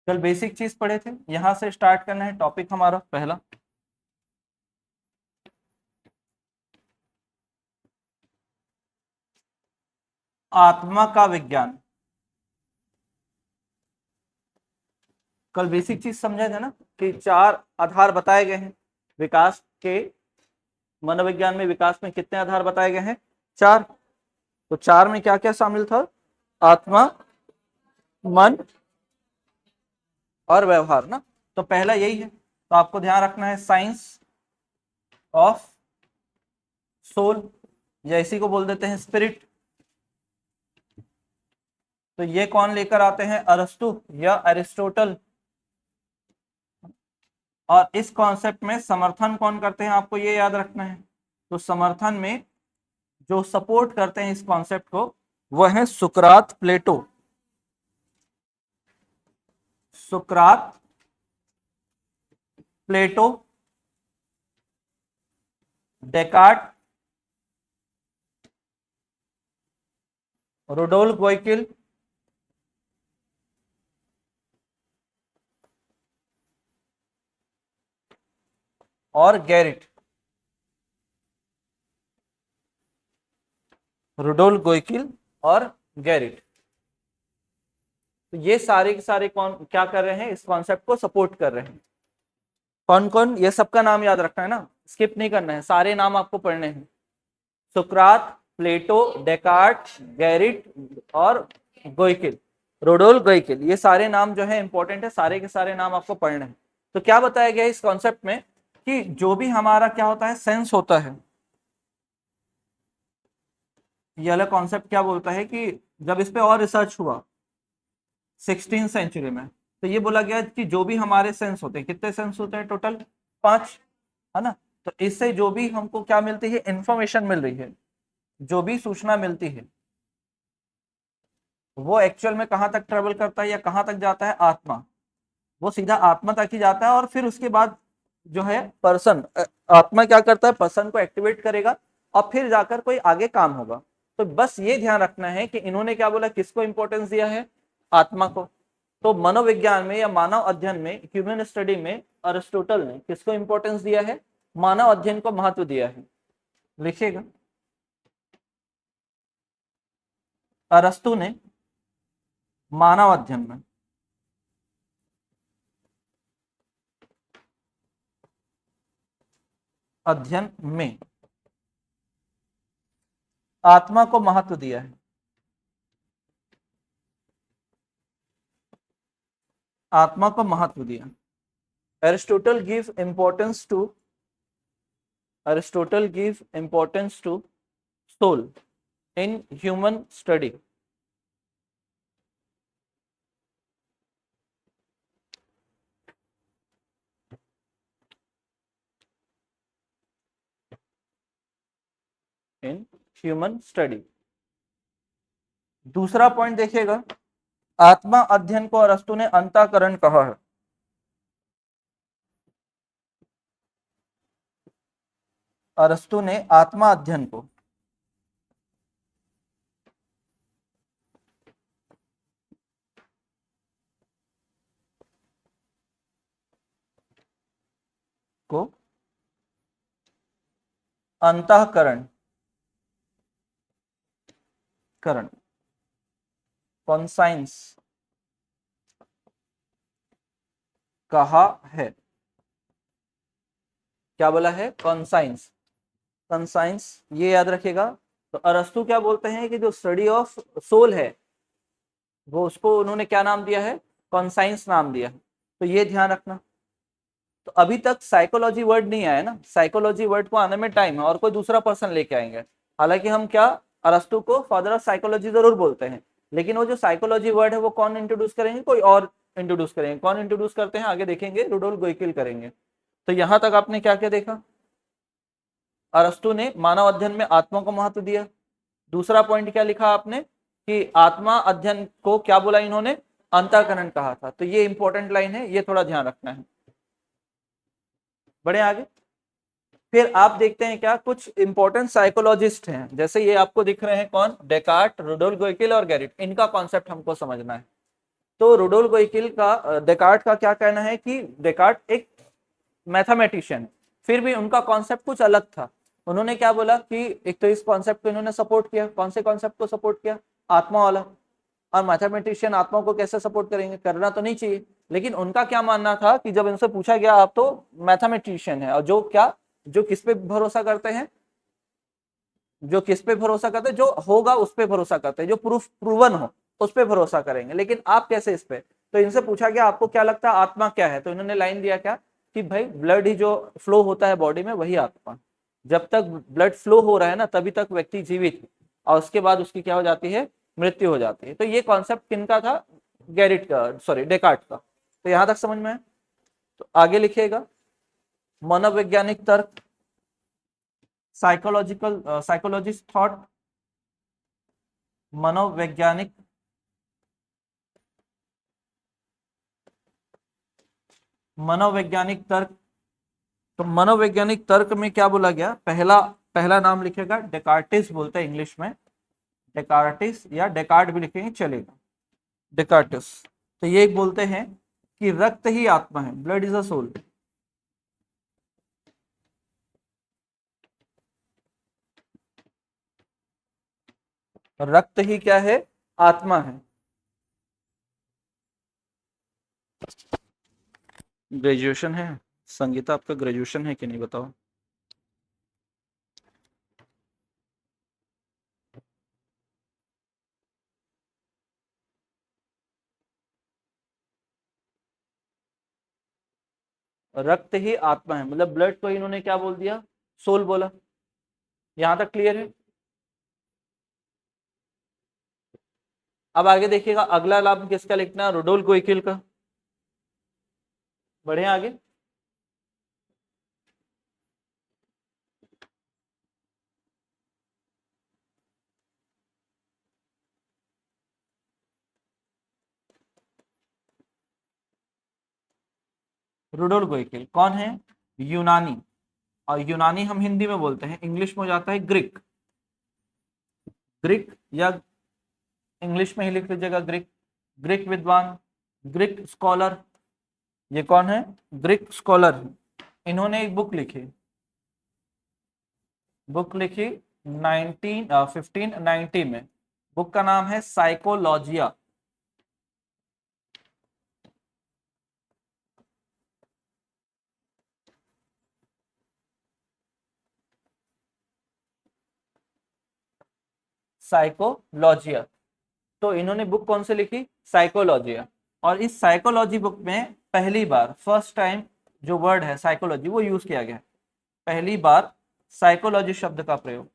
कल बेसिक चीज पढ़े थे, यहां से स्टार्ट करना है टॉपिक हमारा पहला। आत्मा का विज्ञान। कल बेसिक चीज समझे थे ना कि 4 आधार बताए गए हैं विकास के। मनोविज्ञान में विकास में कितने आधार बताए गए हैं? 4। तो 4 में क्या क्या शामिल था? आत्मा, मन और व्यवहार ना। तो पहला यही है, तो आपको ध्यान रखना है साइंस ऑफ सोल, या इसी को बोल देते हैं स्पिरिट। तो ये कौन लेकर आते हैं? अरस्तु या अरिस्टोटल। और इस कॉन्सेप्ट में समर्थन कौन करते हैं, आपको ये याद रखना है। तो समर्थन में जो सपोर्ट करते हैं इस कॉन्सेप्ट को, वह है सुकरात, प्लेटो। सुकरात, प्लेटो, डेकार्ट, रुडोल्फ गोइकिल और गैरिट। रुडोल्फ गोइकिल और गैरिट। तो ये सारे के सारे कौन क्या कर रहे हैं? इस कॉन्सेप्ट को सपोर्ट कर रहे हैं। कौन कौन? ये सबका नाम याद रखना है ना, स्किप नहीं करना है, सारे नाम आपको पढ़ने हैं। सुकरात, प्लेटो, डेकार्ट, गैरिट और गोइकिल, रोडोल्फ गोइकिल, ये सारे नाम जो है इंपॉर्टेंट है, सारे के सारे नाम आपको पढ़ने हैं। तो क्या बताया गया इस कॉन्सेप्ट में कि जो भी हमारा क्या होता है, सेंस होता है, ये वाला कॉन्सेप्ट क्या बोलता है कि जब इस पे और रिसर्च हुआ 16th सेंचुरी में, तो ये बोला गया कि जो भी हमारे सेंस होते हैं, कितने सेंस होते हैं टोटल? 5, है ना। तो इससे जो भी हमको क्या मिलती है, इंफॉर्मेशन मिल रही है, जो भी सूचना मिलती है, वो एक्चुअल में कहां तक ट्रेवल करता है या कहां तक जाता है? आत्मा। वो सीधा आत्मा तक ही जाता है, और फिर उसके बाद जो है पर्सन, आत्मा क्या करता है, पर्सन को एक्टिवेट करेगा और फिर जाकर कोई आगे काम होगा। तो बस ये ध्यान रखना है कि इन्होंने क्या बोला, किसको इंपॉर्टेंस दिया है? आत्मा को। तो मनोविज्ञान में या मानव अध्ययन में, ह्यूमन स्टडी में, अरिस्टोटल ने किसको इंपॉर्टेंस दिया है? मानव अध्ययन को महत्व दिया है। लिखिएगा, अरस्तु ने मानव अध्ययन में अध्ययन में आत्मा को महत्व दिया है। आत्मा को महत्व दिया। Aristotle give importance to Aristotle gives importance to soul in human study. In human study. दूसरा पॉइंट देखिएगा, आत्मा अध्ययन को अरस्तु ने अंतःकरण कहा है। अरस्तु ने आत्मा अध्ययन को अंतःकरण कॉन्साइंस कहा है। क्या बोला है? कॉन्साइंस। कॉन्साइंस ये याद रखिएगा। तो अरस्तु क्या बोलते हैं कि जो स्टडी ऑफ सोल है, वो उसको उन्होंने क्या नाम दिया है? कॉन्साइंस नाम दिया है। तो ये ध्यान रखना। तो अभी तक साइकोलॉजी वर्ड नहीं आया ना, साइकोलॉजी वर्ड को आने में टाइम है, और कोई दूसरा पर्सन लेके आएंगे। हालांकि हम क्या, अरस्तु को फादर ऑफ साइकोलॉजी जरूर बोलते हैं, लेकिन वो जो साइकोलॉजी वर्ड है वो कौन इंट्रोड्यूस करेंगे? कोई और इंट्रोड्यूस करेंगे। कौन इंट्रोड्यूस करते हैं आगे देखेंगे, रुडोल्फ गोइकिल करेंगे। तो यहां तक आपने क्या क्या देखा? अरस्तु ने मानव अध्ययन में आत्मा को महत्व दिया। दूसरा पॉइंट क्या लिखा आपने कि आत्मा अध्ययन को क्या बोला इन्होंने? अंतःकरण कहा था। तो ये इंपॉर्टेंट लाइन है, ये थोड़ा ध्यान रखना है। बढ़े आगे। फिर आप देखते हैं क्या, कुछ इंपॉर्टेंट साइकोलॉजिस्ट हैं, जैसे ये आपको दिख रहे हैं, कौन? डेकार्ट, रुडोल्फ गोइकिल और गैरिट। इनका कॉन्सेप्ट हमको समझना है। तो रुडोल्फ गोइकिल का डेकार्ट का क्या कहना है कि डेकार्ट एक मैथमेटिशियन, फिर भी उनका कॉन्सेप्ट कुछ अलग था। उन्होंने क्या बोला कि एक तो इस कॉन्सेप्ट को इन्होंने सपोर्ट किया, कौन से कॉन्सेप्ट को सपोर्ट किया, आत्मा वाला। और मैथमेटिशियन आत्मा को कैसे सपोर्ट करेंगे, करना तो नहीं चाहिए। लेकिन उनका क्या मानना था कि जब इनसे पूछा गया आप तो मैथमेटिशियन है और जो क्या, जो किस पे भरोसा करते हैं, जो किस पे भरोसा करते हैं, जो होगा उस पे भरोसा करते हैं, जो प्रूवन हो उस पे भरोसा करेंगे, लेकिन आप कैसे इस पे। तो इनसे पूछा गया आपको क्या लगता है आत्मा क्या है, तो इन्होंने लाइन दिया क्या कि भाई ब्लड ही जो फ्लो होता है बॉडी में वही आत्मा। जब तक ब्लड फ्लो हो रहा है ना तभी तक व्यक्ति जीवित है, और उसके बाद उसकी क्या हो जाती है, मृत्यु हो जाती है। तो ये कॉन्सेप्ट किनका था, गैरिट का, सॉरी डेकार्ट का। तो यहां तक समझ में है। तो आगे लिखिएगा, मनोवैज्ञानिक तर्क, साइकोलॉजिस्ट थॉट, मनोवैज्ञानिक मनोवैज्ञानिक तर्क। तो मनोवैज्ञानिक तर्क में क्या बोला गया, पहला पहला नाम लिखेगा डेकार्टिस, बोलते हैं इंग्लिश में डेकार्टिस, या डेकार्ट भी लिखेंगे चलेगा, डेकार्टिस। तो ये बोलते हैं कि रक्त ही आत्मा है, ब्लड इज अ सोल। रक्त ही क्या है, आत्मा है। ग्रेजुएशन है संगीता, आपका ग्रेजुएशन है कि नहीं बताओ। रक्त ही आत्मा है मतलब ब्लड को इन्होंने क्या बोल दिया, सोल बोला। यहां तक क्लियर है। अब आगे देखिएगा, अगला लाभ किसका लिखना है, रुडोल्फ गोइकिल का। बढ़े आगे। रुडोल्फ गोइकिल कौन है, यूनानी। और यूनानी हम हिंदी में बोलते हैं, इंग्लिश में हो जाता है ग्रीक। ग्रीक या इंग्लिश में ही लिख लीजिएगा ग्रीक। ग्रीक विद्वान, ग्रीक स्कॉलर। ये कौन है, ग्रीक स्कॉलर। इन्होंने एक बुक लिखी, बुक लिखी 1590 में। बुक का नाम है साइकोलॉजिया। साइकोलॉजिया। तो इन्होंने बुक कौन से लिखी, साइकोलॉजिया। और इस साइकोलॉजी बुक में पहली बार, फर्स्ट टाइम, जो वर्ड है साइकोलॉजी वो यूज किया गया है। पहली बार साइकोलॉजी शब्द का प्रयोग।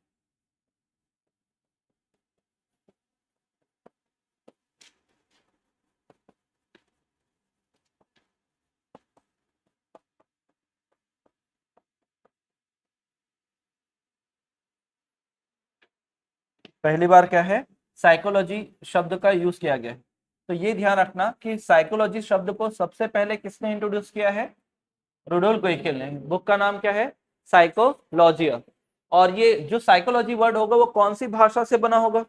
पहली बार क्या है, साइकोलॉजी शब्द का यूज किया गया है। तो ये ध्यान रखना कि साइकोलॉजी शब्द को सबसे पहले किसने इंट्रोड्यूस किया है, रुडोल्फ गोइकिल ने। बुक का नाम क्या है, साइकोलॉजिया। और ये जो साइकोलॉजी वर्ड होगा वो कौन सी भाषा से बना होगा,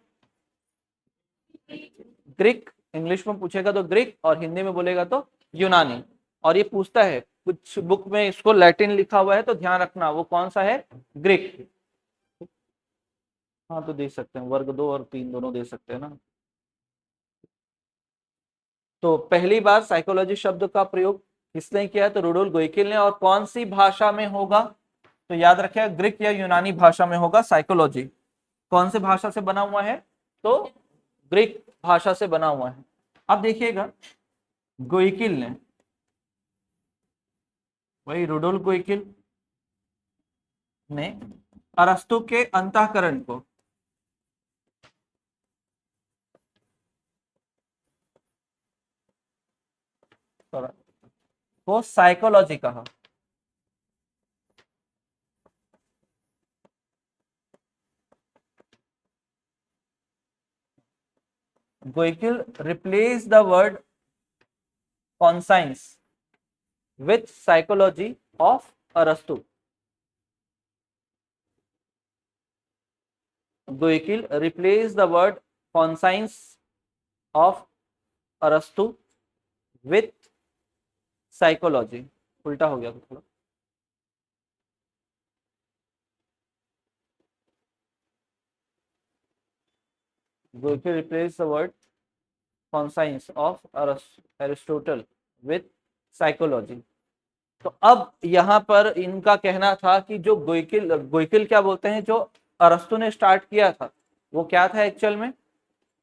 ग्रीक। इंग्लिश में पूछेगा तो ग्रीक, और हिंदी में बोलेगा तो यूनानी। और ये पूछता है कुछ बुक में इसको लैटिन लिखा हुआ है तो ध्यान रखना वो कौन सा है, ग्रीक। हाँ तो दे सकते हैं, वर्ग 2 और 3 दोनों दे सकते हैं ना। तो पहली बार साइकोलॉजी शब्द का प्रयोग किसने किया है, तो रुडोल्फ गोइकिल ने। और कौन सी भाषा में होगा, तो याद रखिएगा ग्रीक या यूनानी भाषा में होगा साइकोलॉजी। कौन से भाषा से बना हुआ है, तो ग्रीक भाषा से बना हुआ है। अब देखिएगा, गोइकिल ने, वही रुडोल्फ गोइकिल ने अरस्तु के अंतःकरण को साइकोलॉजी कहा। Goeckel replace the word conscience with psychology of Aristo. Goikel replaced the word conscience of Aristo with psychology, उल्टा हो गया थोड़ा। Goeckel replace the word conscience of Aristotle with psychology. तो अब यहाँ पर इनका कहना था कि जो गोइकिल क्या बोलते हैं, जो अरस्तु ने स्टार्ट किया था वो क्या था एक्चुअल में,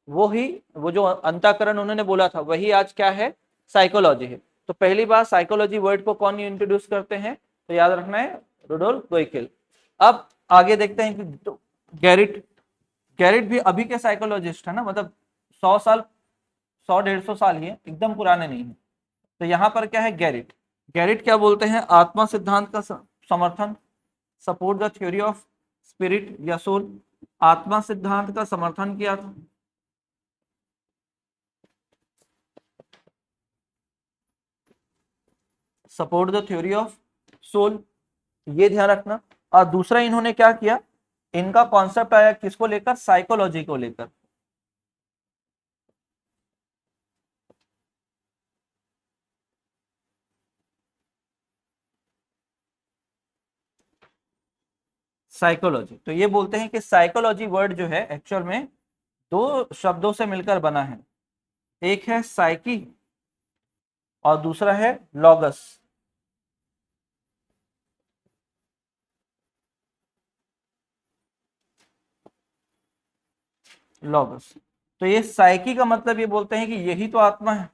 वो जो अंतःकरण उन्होंने बोला था वही आज क्या है, साइकोलॉजी है। तो पहली बार साइकोलॉजी वर्ड को कौन इंट्रोड्यूस करते हैं, तो याद रखना है रुडोल्फ गोइकिल। अब आगे देखते हैं कि तो गैरिट गैरिट भी अभी के साइकोलॉजिस्ट है ना, मतलब 100 साल, 100-150 साल ही है, एकदम पुराने नहीं है। तो यहाँ पर क्या है, गैरिट गैरिट क्या बोलते हैं, आत्मा सिद्धांत का समर्थन, support the theory of spirit या सोल, आत्मा सिद्धांत का समर्थन किया था। Support the theory of soul, ये ध्यान रखना। और दूसरा इन्होंने क्या किया, इनका कॉन्सेप्ट आया किसको लेकर, साइकोलॉजी को लेकर। साइकोलॉजी, तो ये बोलते हैं कि साइकोलॉजी वर्ड जो है एक्चुअल में दो शब्दों से मिलकर बना है, एक है साइकी और दूसरा है लॉगस। लॉगस, तो ये साइकी का मतलब ये बोलते हैं कि यही तो आत्मा है,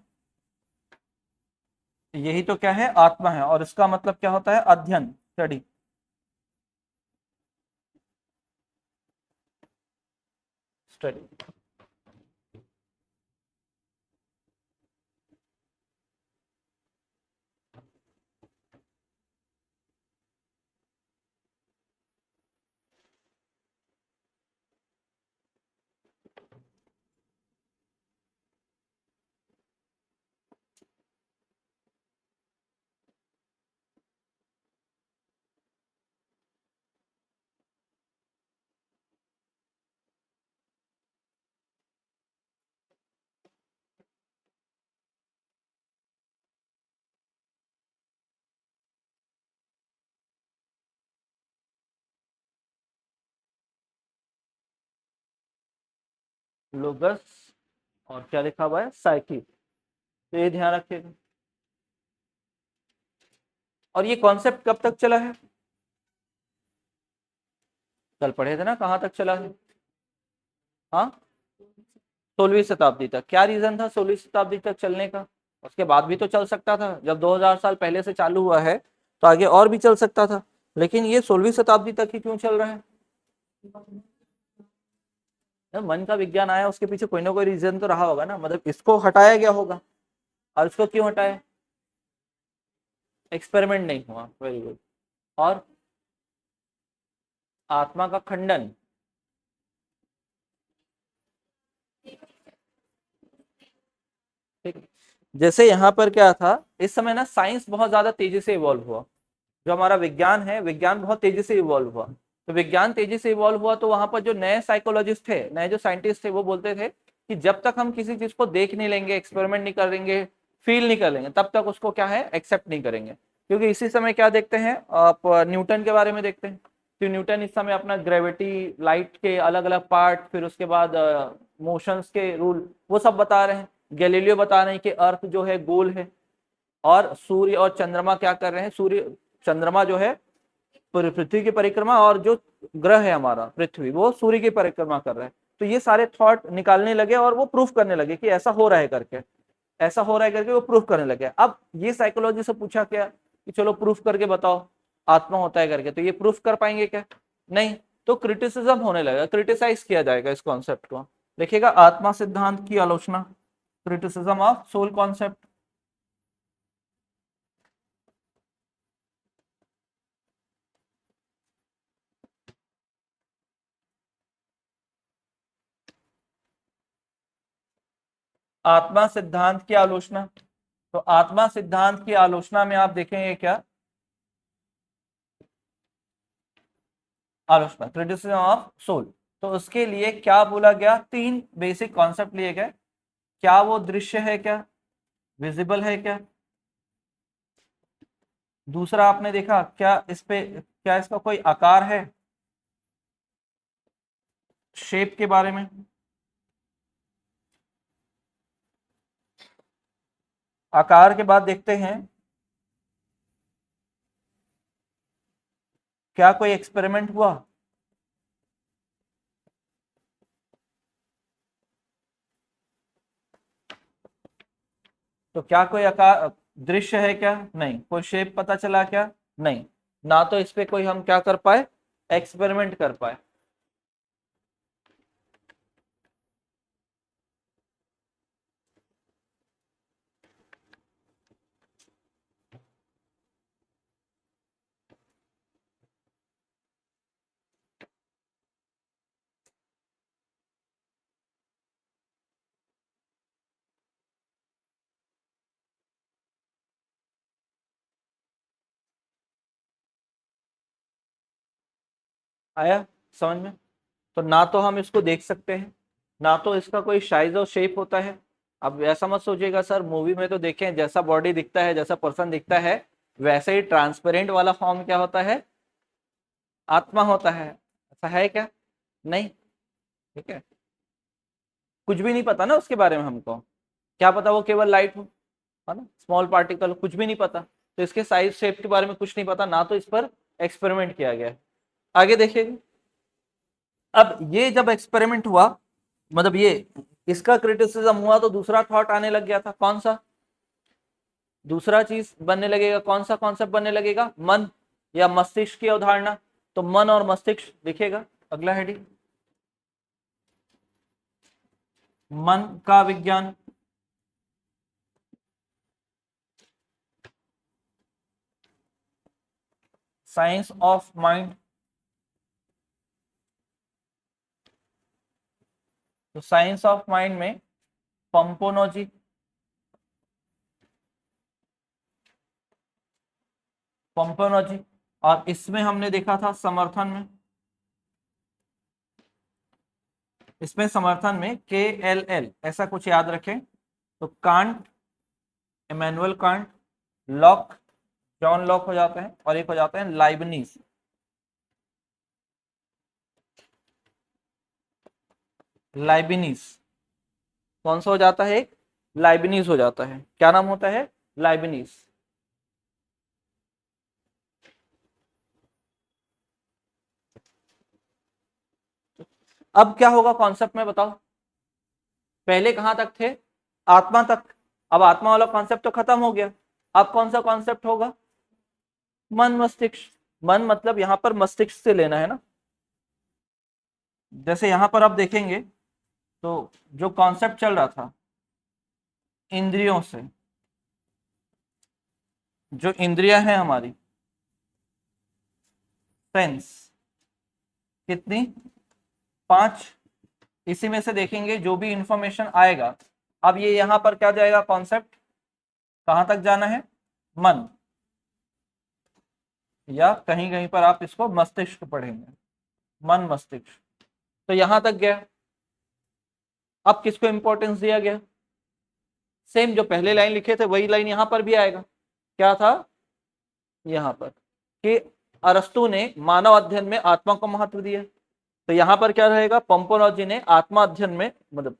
यही तो क्या है, आत्मा है। और इसका मतलब क्या होता है, अध्ययन, स्टडी। स्टडी, लोगस, और क्या लिखा हुआ है, साइकी। तो ये ध्यान रखिएगा। और ये कॉन्सेप्ट कब तक चला है, कल पढ़े थे ना, कहाँ तक चला है, हाँ 16वीं शताब्दी तक। क्या रीजन था 16वीं शताब्दी तक चलने का, उसके बाद भी तो चल सकता था, जब 2000 साल पहले से चालू हुआ है तो आगे और भी चल सकता था, लेकिन ये 16वीं शताब्दी तक ही क्यों चल रहा है। जब मन का विज्ञान आया उसके पीछे कोई ना कोई रीजन तो रहा होगा ना, मतलब इसको हटाया गया होगा। और इसको क्यों हटाया, एक्सपेरिमेंट नहीं हुआ, वेरी गुड। और आत्मा का खंडन, ठीक है। जैसे यहाँ पर क्या था, इस समय ना साइंस बहुत ज्यादा तेजी से इवॉल्व हुआ, जो हमारा विज्ञान है, विज्ञान बहुत तेजी से इवॉल्व हुआ। तो विज्ञान तेजी से इवॉल्व हुआ तो वहां पर जो नए साइकोलॉजिस्ट थे, नए जो साइंटिस्ट थे, वो बोलते थे कि जब तक हम किसी चीज को देख नहीं लेंगे, एक्सपेरिमेंट नहीं करेंगे, फील नहीं कर लेंगे, तब तक उसको क्या है, एक्सेप्ट नहीं करेंगे। क्योंकि इसी समय क्या देखते हैं आप, न्यूटन के बारे में देखते हैं। तो न्यूटन इस समय अपना ग्रेविटी, लाइट के अलग अलग पार्ट, फिर उसके बाद मोशंस के रूल, वो सब बता रहे हैं। गैलीलियो बता रहे हैं कि अर्थ जो है गोल है, और सूर्य और चंद्रमा क्या कर रहे हैं, सूर्य चंद्रमा जो है पृथ्वी की परिक्रमा, और जो ग्रह है हमारा पृथ्वी, वो सूर्य की परिक्रमा कर रहा है। तो ये सारे थॉट निकालने लगे और वो प्रूफ करने लगे कि ऐसा हो रहा है करके, ऐसा हो रहा है करके वो प्रूफ करने लगे। अब ये साइकोलॉजी से पूछा क्या कि चलो प्रूफ करके बताओ आत्मा होता है करके, तो ये प्रूफ कर पाएंगे क्या, नहीं। तो क्रिटिसिज्म होने लगा, क्रिटिसाइज किया जाएगा इस कॉन्सेप्ट को। देखिएगा, आत्मा सिद्धांत की आलोचना, क्रिटिसिज्म ऑफ सोल कॉन्सेप्ट। आत्मा सिद्धांत की आलोचना, तो आत्मा सिद्धांत की आलोचना में आप देखेंगे क्या, आलोचना, क्रिटिसिज्म ऑफ सोल। तो उसके लिए क्या बोला गया, तीन बेसिक कॉन्सेप्ट लिए गए। क्या वो दृश्य है क्या, विजिबल है क्या? दूसरा आपने देखा क्या इस पे, क्या इसका कोई आकार है? शेप के बारे में आकार के बाद देखते हैं क्या कोई एक्सपेरिमेंट हुआ? तो क्या कोई आकार दृश्य है क्या? नहीं। कोई शेप पता चला क्या? नहीं। ना तो इस पे कोई हम क्या कर पाए, एक्सपेरिमेंट कर पाए। आया समझ में? तो ना तो हम इसको देख सकते हैं, ना तो इसका कोई साइज और शेप होता है। अब ऐसा मत सोचिएगा सर मूवी में तो देखें जैसा बॉडी दिखता है, जैसा पर्सन दिखता है, वैसे ही ट्रांसपेरेंट वाला फॉर्म क्या होता है, आत्मा होता है। ऐसा है क्या? नहीं। ठीक है, कुछ भी नहीं पता ना उसके बारे में हमको। क्या पता वो केवल लाइट हो, है ना, स्मॉल पार्टिकल, कुछ भी नहीं पता। तो इसके साइज शेप के बारे में कुछ नहीं पता, ना तो इस पर एक्सपेरिमेंट किया गया है। आगे देखिए, अब ये जब एक्सपेरिमेंट हुआ, मतलब ये इसका क्रिटिसिज्म हुआ, तो दूसरा थॉट आने लग गया था। कौन सा दूसरा चीज बनने लगेगा? कौन सा कॉन्सेप्ट बनने लगेगा? मन या मस्तिष्क की अवधारणा। तो मन और मस्तिष्क दिखेगा अगला हेडिंग, मन का विज्ञान। Science of mind. तो साइंस ऑफ माइंड में पंपोनोजी, पंपोनोजी, और इसमें हमने देखा था समर्थन में, इसमें समर्थन में KLL ऐसा कुछ याद रखें। तो can't, Immanuel Kant, lock, John Locke हो जाते हैं, और एक हो जाते हैं लाइबनीज। लाइबनीज कौन सा हो जाता है? एक लाइबनीज हो जाता है। क्या नाम होता है? लाइबनीज। अब क्या होगा कॉन्सेप्ट में बताओ? पहले कहां तक थे? आत्मा तक। अब आत्मा वाला कॉन्सेप्ट तो खत्म हो गया। अब कौन सा कॉन्सेप्ट होगा? मन मस्तिष्क। मन मतलब यहां पर मस्तिष्क से लेना है ना। जैसे यहां पर आप देखेंगे तो जो कॉन्सेप्ट चल रहा था इंद्रियों से, जो इंद्रियां हैं हमारी, सेंस, कितनी? 5। इसी में से देखेंगे जो भी इंफॉर्मेशन आएगा, अब ये यहां पर क्या जाएगा कॉन्सेप्ट, कहां तक जाना है? मन, या कहीं कहीं पर आप इसको मस्तिष्क पढ़ेंगे, मन मस्तिष्क। तो यहां तक गया। अब किसको इंपॉर्टेंस दिया गया? सेम जो पहले लाइन लिखे थे वही लाइन यहां पर भी आएगा। क्या था यहां पर कि अरस्तु ने मानव अध्ययन में आत्मा को महत्व दिया। तो यहां पर क्या रहेगा? पंपोलॉजी ने आत्मा अध्ययन में, मतलब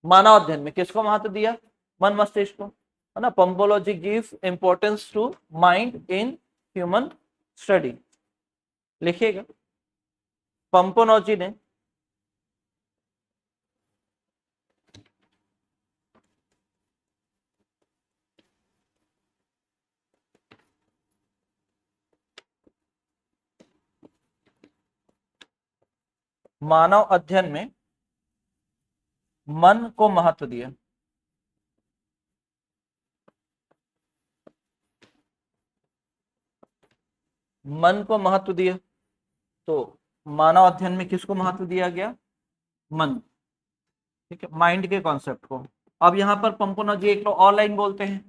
मानव अध्ययन में किसको महत्व दिया? मन मस्तिष्क को, है ना। पंपोलॉजी gives importance to mind in human study. लिखिएगा, पंपोलॉजी ने मानव अध्ययन में मन को महत्व दिया। मन को महत्व दिया। तो मानव अध्ययन में किसको महत्व दिया गया? मन। ठीक है, माइंड के कॉन्सेप्ट को। अब यहाँ पर पंपोलॉजी एक तो और लाइन बोलते हैं,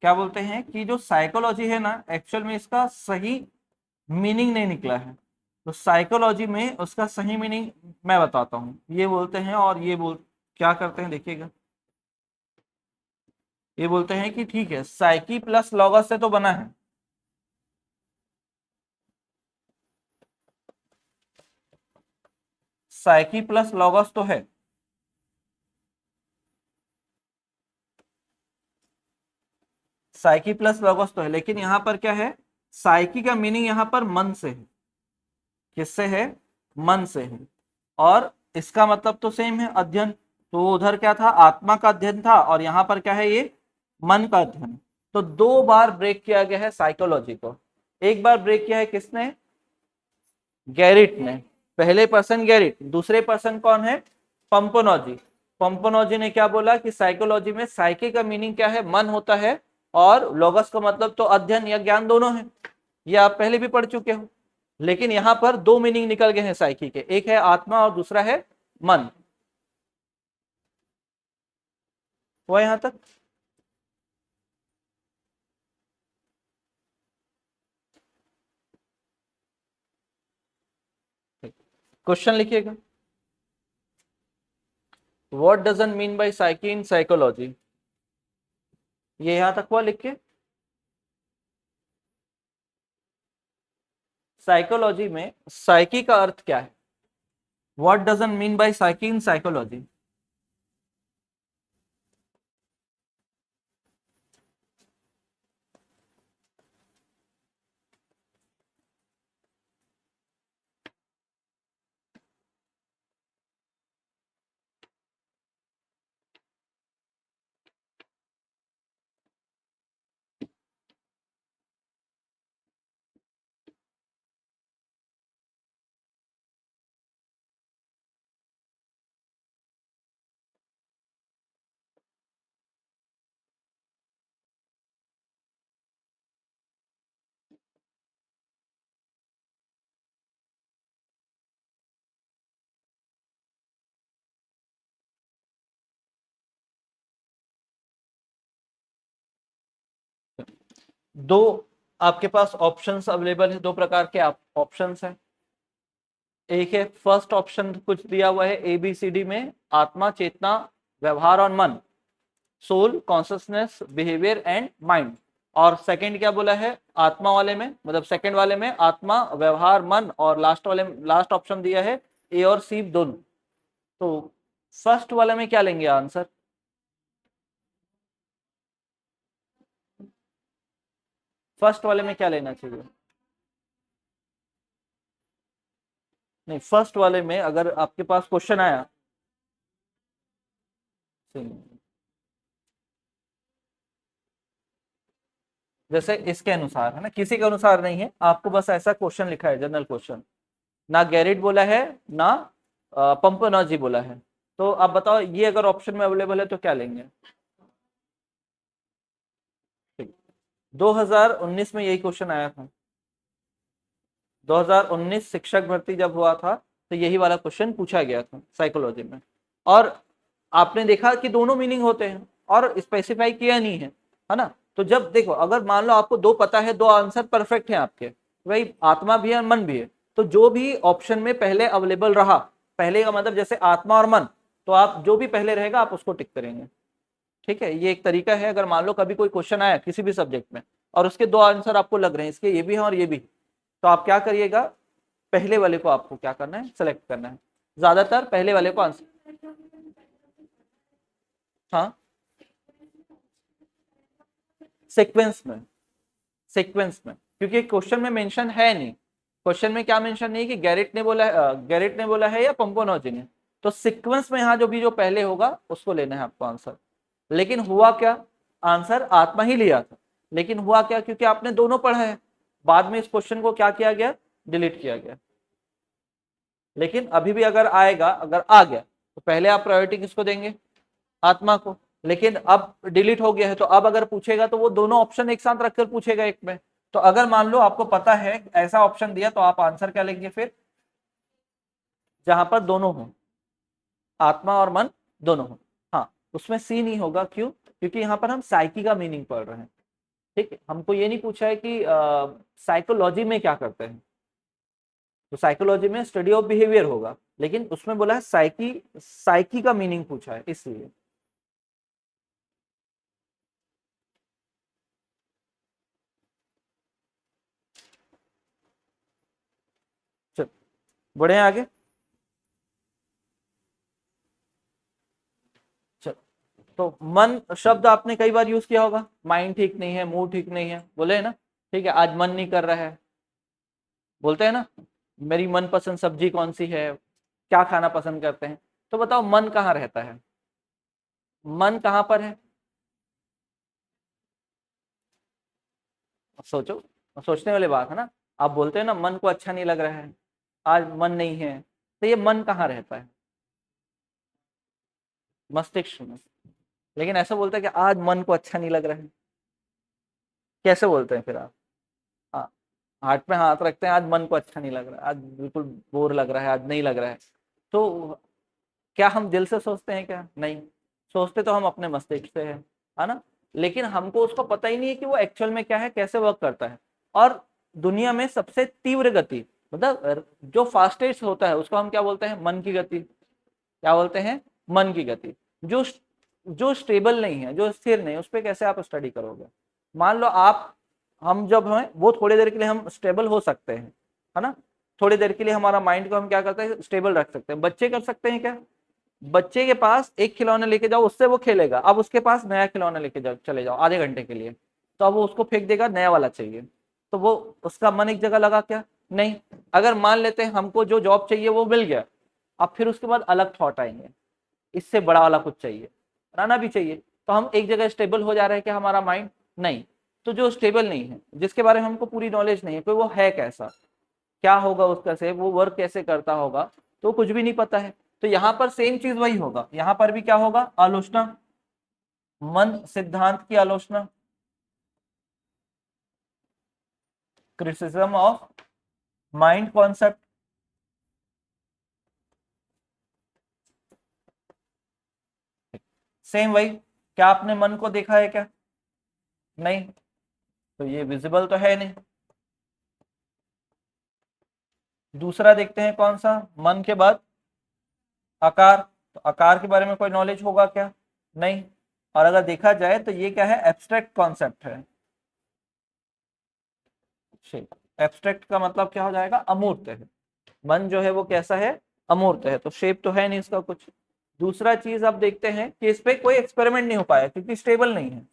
क्या बोलते हैं कि जो साइकोलॉजी है ना, एक्चुअल में इसका सही मीनिंग नहीं निकला है। तो साइकोलॉजी में उसका सही मीनिंग मैं बताता हूँ। ये बोलते हैं और ये बोल क्या करते हैं देखिएगा। ये बोलते हैं कि ठीक है, साइकी प्लस लॉगस से तो बना है, साइकी प्लस लॉगस तो है, साइकी प्लस लॉगस तो है, लेकिन यहाँ पर क्या है, साइकी का मीनिंग यहाँ पर मन से है। किससे है? मन से है। और इसका मतलब तो सेम है, अध्ययन। तो उधर क्या था, आत्मा का अध्ययन था, और यहाँ पर क्या है, ये मन का अध्ययन। तो दो बार ब्रेक किया गया है साइकोलॉजी को। एक बार ब्रेक किया है किसने? गैरिट ने। पहले पर्सन गैरिट, दूसरे पर्सन कौन है? पंपोनॉजी। पंपोनॉजी ने क्या बोला कि साइकोलॉजी में साइकी का मीनिंग क्या है, मन होता है, और लोगस का मतलब तो अध्ययन या ज्ञान दोनों है। ये आप पहले भी पढ़ चुके हो। लेकिन यहां पर दो मीनिंग निकल गए हैं साइकी के, एक है आत्मा और दूसरा है मन। वो यहां तक क्वेश्चन लिखिएगा, what doesn't mean by psyche in psychology. ये यहां तक हुआ लिख के। साइकोलॉजी में साइकी का अर्थ क्या है? What doesn't mean by psyche in psychology. दो आपके पास ऑप्शंस अवेलेबल है, दो प्रकार के ऑप्शंस हैं। एक है फर्स्ट ऑप्शन, कुछ दिया हुआ है ए बी सी डी में, आत्मा, चेतना, व्यवहार और मन, soul, consciousness, behaviour and mind. और सेकंड क्या बोला है, आत्मा वाले में, मतलब सेकंड वाले में आत्मा, व्यवहार, मन, और लास्ट वाले, लास्ट ऑप्शन दिया है ए और सी दोनों। तो फर्स्ट वाले में क्या लेंगे आंसर? फर्स्ट वाले में क्या लेना चाहिए? नहीं, फर्स्ट वाले में अगर आपके पास क्वेश्चन आया, जैसे इसके अनुसार है ना, किसी के अनुसार नहीं है, आपको बस ऐसा क्वेश्चन लिखा है, जनरल क्वेश्चन, ना गैरिट बोला है, ना पंपोनॉजी बोला है। तो आप बताओ, ये अगर ऑप्शन में अवेलेबल है तो क्या लेंगे? 2019 में यही क्वेश्चन आया था। 2019 शिक्षक भर्ती जब हुआ था तो यही वाला क्वेश्चन पूछा गया था साइकोलॉजी में। और आपने देखा कि दोनों मीनिंग होते हैं और स्पेसिफाई किया नहीं है ना। तो जब देखो, अगर मान लो आपको दो पता है, दो आंसर परफेक्ट है आपके, भाई आत्मा भी है मन भी है, तो जो भी ऑप्शन में पहले अवेलेबल रहा, पहले का मतलब जैसे आत्मा और मन, तो आप जो भी पहले रहेगा आप उसको टिक करेंगे। ठीक है, ये एक तरीका है। अगर मान लो कभी कोई क्वेश्चन आया किसी भी सब्जेक्ट में और उसके दो आंसर आपको लग रहे हैं, इसके ये भी हैं और ये भी, तो आप क्या करिएगा, पहले वाले को आपको क्या करना है, सेलेक्ट करना है। ज्यादातर पहले वाले को आंसर, हाँ, सीक्वेंस में, सीक्वेंस में, क्योंकि क्वेश्चन में मेंशन है नहीं। क्वेश्चन में क्या मेंशन नहीं कि गैरेट ने बोला है, गैरेट ने बोला है या पंपोनॉजी ने। तो सीक्वेंस में यहाँ जो भी जो पहले होगा उसको लेना है आपको आंसर। लेकिन हुआ क्या, आंसर आत्मा ही लिया था, लेकिन हुआ क्या, क्योंकि आपने दोनों पढ़ा है, बाद में इस क्वेश्चन को क्या किया गया, डिलीट किया गया। लेकिन अभी भी अगर आएगा, अगर आ गया, तो पहले आप प्रायोरिटी किसको देंगे, आत्मा को। लेकिन अब डिलीट हो गया है, तो अब अगर पूछेगा तो वो दोनों ऑप्शन एक साथ रखकर पूछेगा एक में। तो अगर मान लो आपको पता है ऐसा ऑप्शन दिया, तो आप आंसर क्या लेंगे फिर, जहां पर दोनों हो, आत्मा और मन दोनों हो। हाँ, उसमें सी नहीं होगा, क्यों? क्योंकि यहाँ पर हम साइकी का मीनिंग पढ़ रहे हैं। ठीक है, हमको ये नहीं पूछा है कि साइकोलॉजी में क्या करते हैं। तो साइकोलॉजी में स्टडी ऑफ बिहेवियर होगा, लेकिन उसमें बोला है साइकी, साइकी का मीनिंग पूछा है इसलिए। बढ़े आगे। चलो, तो मन शब्द आपने कई बार यूज किया होगा। माइंड ठीक नहीं है, मूड ठीक नहीं है, बोले है ना, ठीक है, आज मन नहीं कर रहा है, बोलते हैं ना, मेरी मनपसंद सब्जी कौन सी है, क्या खाना पसंद करते हैं। तो बताओ मन कहाँ रहता है, मन कहाँ पर है? सोचो, सोचने वाली बात है ना। आप बोलते हैं ना मन को अच्छा नहीं लग रहा है, आज मन नहीं है, तो ये मन कहाँ रहता है? मस्तिष्क में। लेकिन ऐसा बोलते हैं कि आज मन को अच्छा नहीं लग रहा है, कैसे बोलते हैं फिर आप? हाँ, हार्ट पे हाथ रखते हैं, आज मन को अच्छा नहीं लग रहा है, आज बिल्कुल बोर लग रहा है, आज नहीं लग रहा है। तो क्या हम दिल से सोचते हैं क्या? नहीं, सोचते तो हम अपने मस्तिष्क से है ना। लेकिन हमको उसको पता ही नहीं है कि वो एक्चुअल में क्या है, कैसे वर्क करता है। और दुनिया में सबसे तीव्र गति, मतलब जो फास्टेस्ट होता है, उसको हम क्या बोलते हैं? मन की गति। क्या बोलते हैं? मन की गति। जो जो स्टेबल नहीं है, जो स्थिर नहीं है, उस पर कैसे आप स्टडी करोगे? मान लो आप, हम जब हैं वो थोड़ी देर के लिए हम स्टेबल हो सकते हैं, है ना, थोड़ी देर के लिए हमारा माइंड को हम क्या करते हैं? स्टेबल रख सकते हैं। बच्चे कर सकते हैं क्या? बच्चे के पास एक खिलौना लेके जाओ, उससे वो खेलेगा, अब उसके पास नया खिलौना लेके जाओ, चले जाओ आधे घंटे के लिए, तो अब वो उसको फेंक देगा, नया वाला चाहिए। तो वो, उसका मन एक जगह लगा क्या? नहीं। अगर मान लेते हैं हमको जो जॉब चाहिए वो मिल गया, अब फिर उसके बाद अलग थॉट आएंगे, इससे बड़ा वाला कुछ चाहिए, बनाना भी चाहिए। तो हम एक जगह स्टेबल हो जा रहे हैं क्या हमारा माइंड? नहीं। तो जो स्टेबल नहीं है, जिसके बारे में हमको पूरी नॉलेज नहीं है, कोई वो है कैसा, क्या होगा उसका से, वो वर्क कैसे करता होगा, तो कुछ भी नहीं पता है। तो यहाँ पर सेम चीज वही होगा, यहाँ पर भी क्या होगा? आलोचना, मन सिद्धांत की आलोचना, criticism of mind concept. Same वही, क्या आपने मन को देखा है क्या? नहीं, तो ये विजिबल तो है नहीं। दूसरा देखते हैं कौन सा, मन के बाद आकार। तो आकार के बारे में कोई नॉलेज होगा क्या? नहीं। और अगर देखा जाए तो ये क्या है? एब्स्ट्रैक्ट कॉन्सेप्ट है। शेप, एब्स्ट्रैक्ट का मतलब क्या हो जाएगा? अमूर्त है। मन जो है वो कैसा है? अमूर्त है, तो शेप तो है नहीं इसका कुछ। दूसरा चीज आप देखते हैं कि इस पे कोई एक्सपेरिमेंट नहीं हो पाया क्योंकि स्टेबल नहीं है।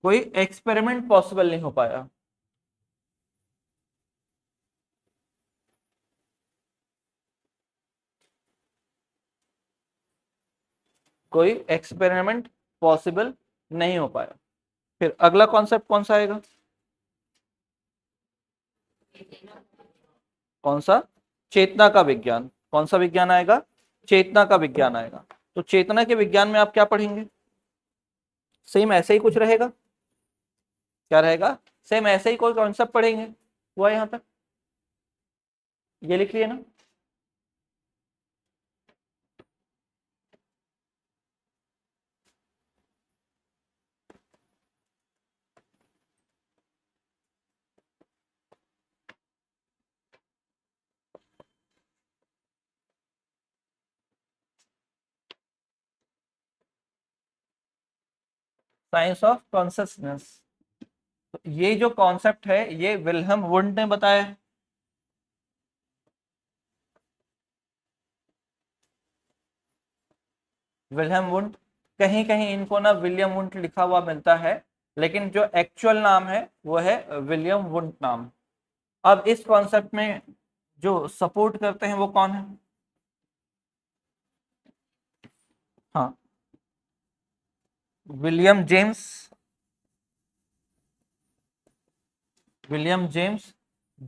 कोई एक्सपेरिमेंट पॉसिबल नहीं हो पाया। कोई एक्सपेरिमेंट पॉसिबल नहीं हो पाया। फिर अगला कॉन्सेप्ट कौन सा आएगा? कौन सा? चेतना का विज्ञान। कौन सा विज्ञान आएगा? चेतना का विज्ञान आएगा। तो चेतना के विज्ञान में आप क्या पढ़ेंगे? सेम ऐसे ही कुछ रहेगा। क्या रहेगा? सेम ऐसे ही कोई कॉन्सेप्ट पढ़ेंगे, हुआ यहाँ तक? ये लिख लिए ना। Science of consciousness. तो ये जो कॉन्सेप्ट है ये विल्हम वुंड ने बताया है। विल्हम वुंड, कहीं कहीं इनको ना विलियम वुंड लिखा हुआ मिलता है, लेकिन जो एक्चुअल नाम है वो है विलियम वुंड नाम। अब इस कॉन्सेप्ट में जो सपोर्ट करते हैं वो कौन है? हाँ, William James. William James.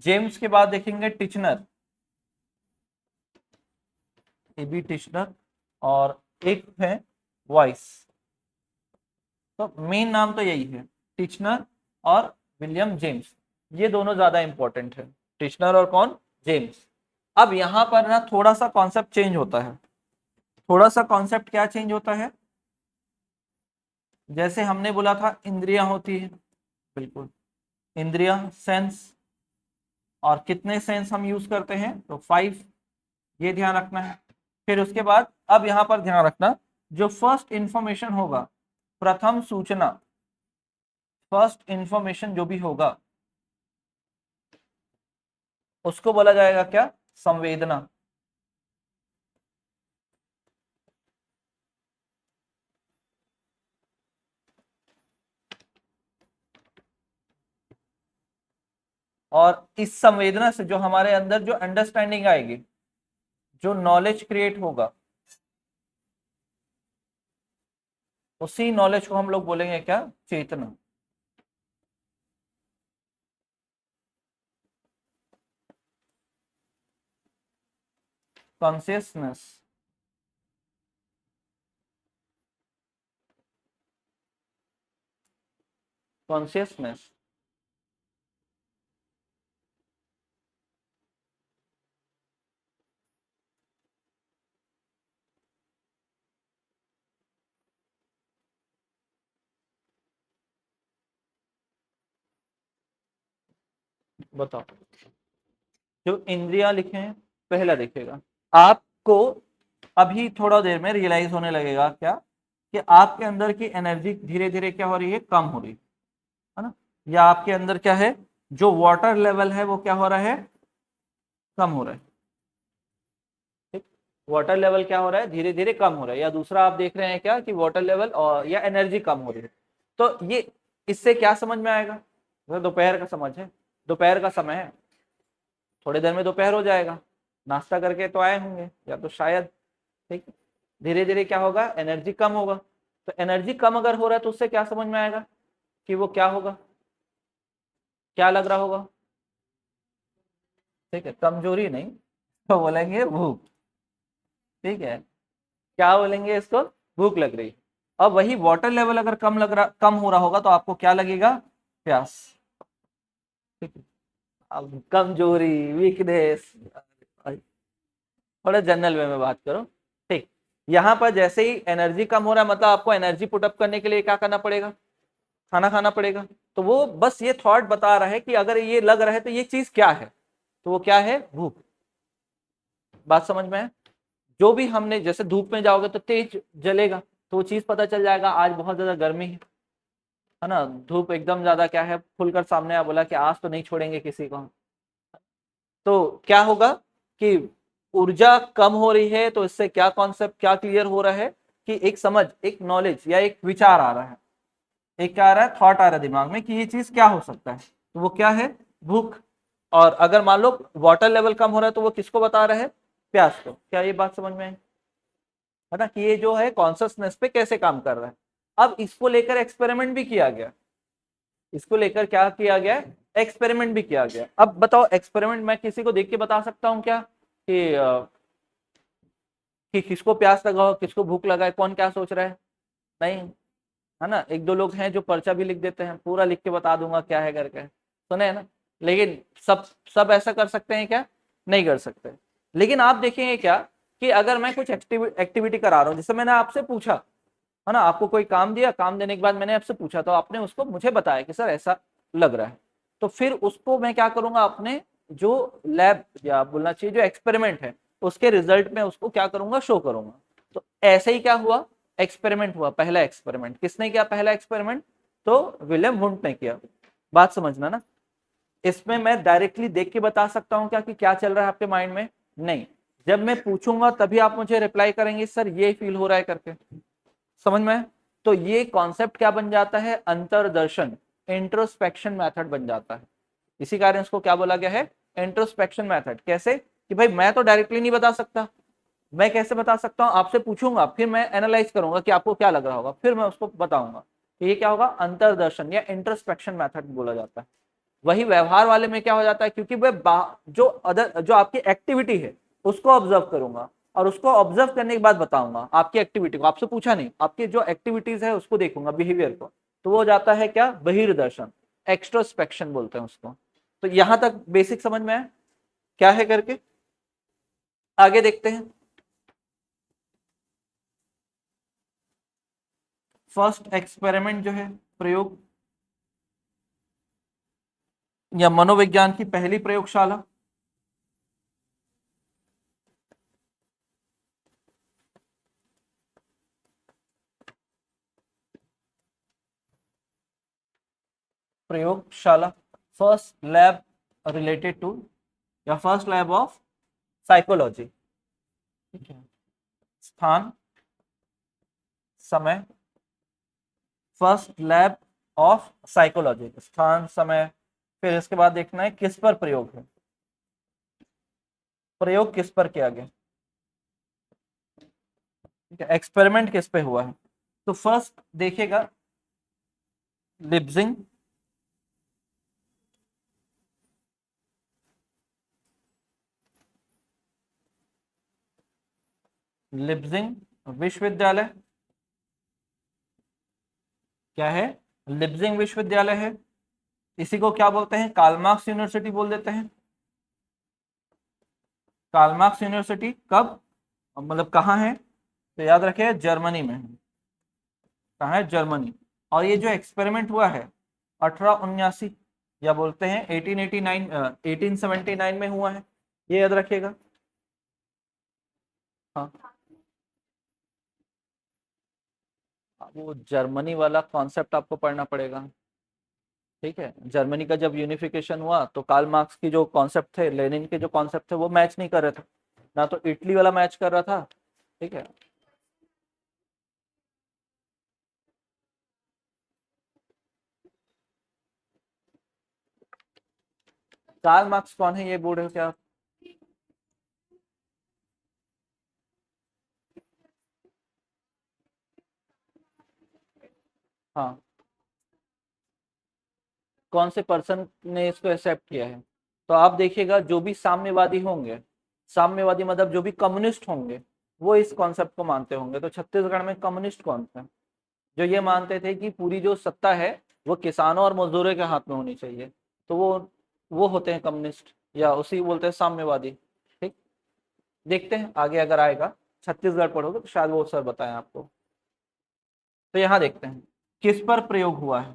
James के बाद देखेंगे टिचनर, एबी टिचनर। और एक है वॉइस। तो मेन नाम तो यही है, टिचनर और विलियम जेम्स। ये दोनों ज्यादा इंपॉर्टेंट है, टिचनर और कौन? जेम्स। अब यहाँ पर ना थोड़ा सा कॉन्सेप्ट चेंज होता है। थोड़ा सा कॉन्सेप्ट क्या चेंज होता है? जैसे हमने बोला था इंद्रियां होती है, बिल्कुल, इंद्रियां, सेंस। और कितने सेंस हम यूज करते हैं? तो 5, ये ध्यान रखना है। फिर उसके बाद अब यहाँ पर ध्यान रखना, जो फर्स्ट इंफॉर्मेशन होगा प्रथम सूचना, फर्स्ट इंफॉर्मेशन जो भी होगा उसको बोला जाएगा क्या? संवेदना। और इस संवेदना से जो हमारे अंदर जो अंडरस्टैंडिंग आएगी, जो नॉलेज क्रिएट होगा, उसी नॉलेज को हम लोग बोलेंगे क्या? चेतना। कॉन्शियसनेस। कॉन्शियसनेस। बताओ, जो इंद्रियां लिखे हैं, पहला देखिएगा, आपको अभी थोड़ा देर में रियलाइज होने लगेगा क्या कि आपके अंदर की एनर्जी धीरे धीरे क्या हो रही है? कम हो रही है ना? या आपके अंदर क्या है, जो वाटर लेवल है वो क्या हो रहा है? कम हो रहा है। ठीक, वाटर लेवल क्या हो रहा है? धीरे धीरे कम हो रहा है। या दूसरा आप देख रहे हैं क्या कि वाटर लेवल और या एनर्जी कम हो रही है। तो ये इससे क्या समझ में आएगा? दोपहर का समझ है, दोपहर का समय है, थोड़ी देर में दोपहर हो जाएगा, नाश्ता करके तो आए होंगे या तो शायद। ठीक, धीरे धीरे क्या होगा? एनर्जी कम होगा। तो एनर्जी कम अगर हो रहा है तो उससे क्या समझ में आएगा कि वो क्या होगा? क्या लग रहा होगा? ठीक है, कमजोरी नहीं तो बोलेंगे भूख। ठीक है, क्या बोलेंगे इसको? भूख लग रही। अब वही वाटर लेवल अगर कम हो रहा होगा तो आपको क्या लगेगा? प्यास। ठीक है, अब कमजोरी, वीकनेस, थोड़ा जनरल वे में बात करो। ठीक, यहाँ पर जैसे ही एनर्जी कम हो रहा है मतलब आपको एनर्जी पुटअप करने के लिए क्या करना पड़ेगा? खाना खाना पड़ेगा। तो वो बस ये थॉट बता रहा है कि अगर ये लग रहा है तो ये चीज क्या है? तो वो क्या है? भूख। बात समझ में है? जो भी हमने, जैसे धूप में जाओगे तो तेज जलेगा, तो वो चीज पता चल जाएगा आज बहुत ज्यादा गर्मी है ना? धूप एकदम ज्यादा क्या है, खुलकर सामने आ बोला कि आज तो नहीं छोड़ेंगे किसी को। तो क्या होगा कि ऊर्जा कम हो रही है, तो इससे क्या कॉन्सेप्ट क्या क्लियर हो रहा है कि एक समझ, एक नॉलेज या एक विचार आ रहा है, एक क्या आ रहा है? थॉट आ रहा है दिमाग में कि ये चीज क्या हो सकता है। तो वो क्या है? भूख। और अगर मान लो वाटर लेवल कम हो रहा है तो वो किसको बता रहा है? प्यास को। क्या ये बात समझ में आई? है ना कि ये जो है कॉन्सियसनेस पे कैसे काम कर रहा है। अब इसको लेकर एक्सपेरिमेंट भी किया गया, इसको लेकर क्या किया गया? एक्सपेरिमेंट भी किया गया। अब बताओ, एक्सपेरिमेंट मैं किसी को देख के बता सकता हूँ क्या कि किसको प्यास लगा हो, किसको भूख लगा है, कौन क्या सोच रहा है? नहीं, है ना? एक दो लोग हैं जो पर्चा भी लिख देते हैं, पूरा लिख के बता दूंगा क्या है करके, सुने है ना? लेकिन सब सब ऐसा कर सकते हैं क्या? नहीं कर सकते। लेकिन आप देखेंगे क्या कि अगर मैं कुछ एक्टिविटी करा रहा हूँ, जैसे मैंने आपसे पूछा, है ना, आपको कोई काम दिया, काम देने के बाद मैंने आपसे पूछा तो आपने उसको मुझे बताया कि सर ऐसा लग रहा है। तो फिर उसको मैं क्या करूंगा? अपने जो लैब या बोलना चाहिए जो एक्सपेरिमेंट है उसके रिजल्ट में उसको क्या करूंगा? शो करूंगा। तो ऐसे ही क्या हुआ? एक्सपेरिमेंट हुआ। पहला एक्सपेरिमेंट किसने किया? पहला एक्सपेरिमेंट तो विलियम वुंट ने किया। बात समझना ना, इसमें मैं डायरेक्टली देख के बता सकता हूं क्या कि क्या चल रहा है आपके माइंड में? नहीं, जब मैं पूछूंगा तभी आप मुझे रिप्लाई करेंगे सर ये फील हो रहा है करके। समझ में? तो ये कॉन्सेप्ट क्या बन जाता है? अंतर्दर्शन, इंट्रोस्पेक्शन मेथड बन जाता है। इसी कारण इसको क्या बोला गया है? Introspection method. कैसे कि भाई मैं तो डायरेक्टली नहीं बता सकता, मैं कैसे बता सकता हूं? आपसे पूछूंगा, फिर मैं एनालाइज करूंगा कि आपको क्या लग रहा होगा, फिर मैं उसको बताऊंगा। तो ये क्या होगा? अंतर्दर्शन या इंट्रोस्पेक्शन मेथड बोला जाता है। वही व्यवहार वाले में क्या हो जाता है, क्योंकि मैं जो आपकी एक्टिविटी है उसको ऑब्जर्व करूंगा और उसको ऑब्जर्व करने के बाद बताऊंगा आपकी एक्टिविटी को। आपसे पूछा नहीं, आपकी जो एक्टिविटीज है उसको देखूंगा, बिहेवियर को। तो वो हो जाता है क्या? बहिर्दर्शन, एक्स्ट्रोस्पेक्शन बोलते हैं उसको। तो यहां तक बेसिक समझ में है क्या है करके? आगे देखते हैं। फर्स्ट एक्सपेरिमेंट जो है, प्रयोग या मनोविज्ञान की पहली प्रयोगशाला, प्रयोगशाला, फर्स्ट लैब रिलेटेड टू या फर्स्ट लैब ऑफ साइकोलॉजी, ठीक है। स्थान समय, फर्स्ट लैब ऑफ साइकोलॉजी, स्थान समय, फिर इसके बाद देखना है किस पर प्रयोग है, प्रयोग किस पर किया गया, ठीक है, एक्सपेरिमेंट किस पे हुआ है। तो फर्स्ट देखिएगा लिप्जिंग, लिप्जिंग विश्वविद्यालय, क्या है, लिप्जिंग विश्वविद्यालय है। इसी को क्या बोलते हैं, कार्ल मार्क्स यूनिवर्सिटी बोल देते हैं। कार्ल मार्क्स यूनिवर्सिटी कब, मतलब कहाँ है, तो याद रखिए जर्मनी में है। कहाँ है, जर्मनी। और ये जो एक्सपेरिमेंट हुआ है 1879 या बोलते हैं 1889 1879 में हुआ है, ये याद रखिएगा। हाँ, वो जर्मनी वाला कॉन्सेप्ट आपको पढ़ना पड़ेगा, ठीक है। जर्मनी का जब यूनिफिकेशन हुआ तो कार्ल मार्क्स की जो कॉन्सेप्ट थे, लेनिन के जो कॉन्सेप्ट थे, वो मैच नहीं कर रहे थे, ना तो इटली वाला मैच कर रहा था, ठीक है। कार्ल मार्क्स कौन है, ये बोल रहे हो क्या आप? हाँ, कौन से पर्सन ने इसको एक्सेप्ट किया है, तो आप देखिएगा जो भी साम्यवादी होंगे, साम्यवादी मतलब जो भी कम्युनिस्ट होंगे, वो इस कॉन्सेप्ट को मानते होंगे। तो छत्तीसगढ़ में कम्युनिस्ट कौन थे, जो ये मानते थे कि पूरी जो सत्ता है वो किसानों और मजदूरों के हाथ में होनी चाहिए, तो वो होते हैं कम्युनिस्ट, या उसी बोलते हैं साम्यवादी, ठीक। देखते हैं आगे अगर आएगा, छत्तीसगढ़ पढ़ोगे तो शायद वो सर बताएं आपको। तो यहाँ देखते हैं किस पर प्रयोग हुआ है,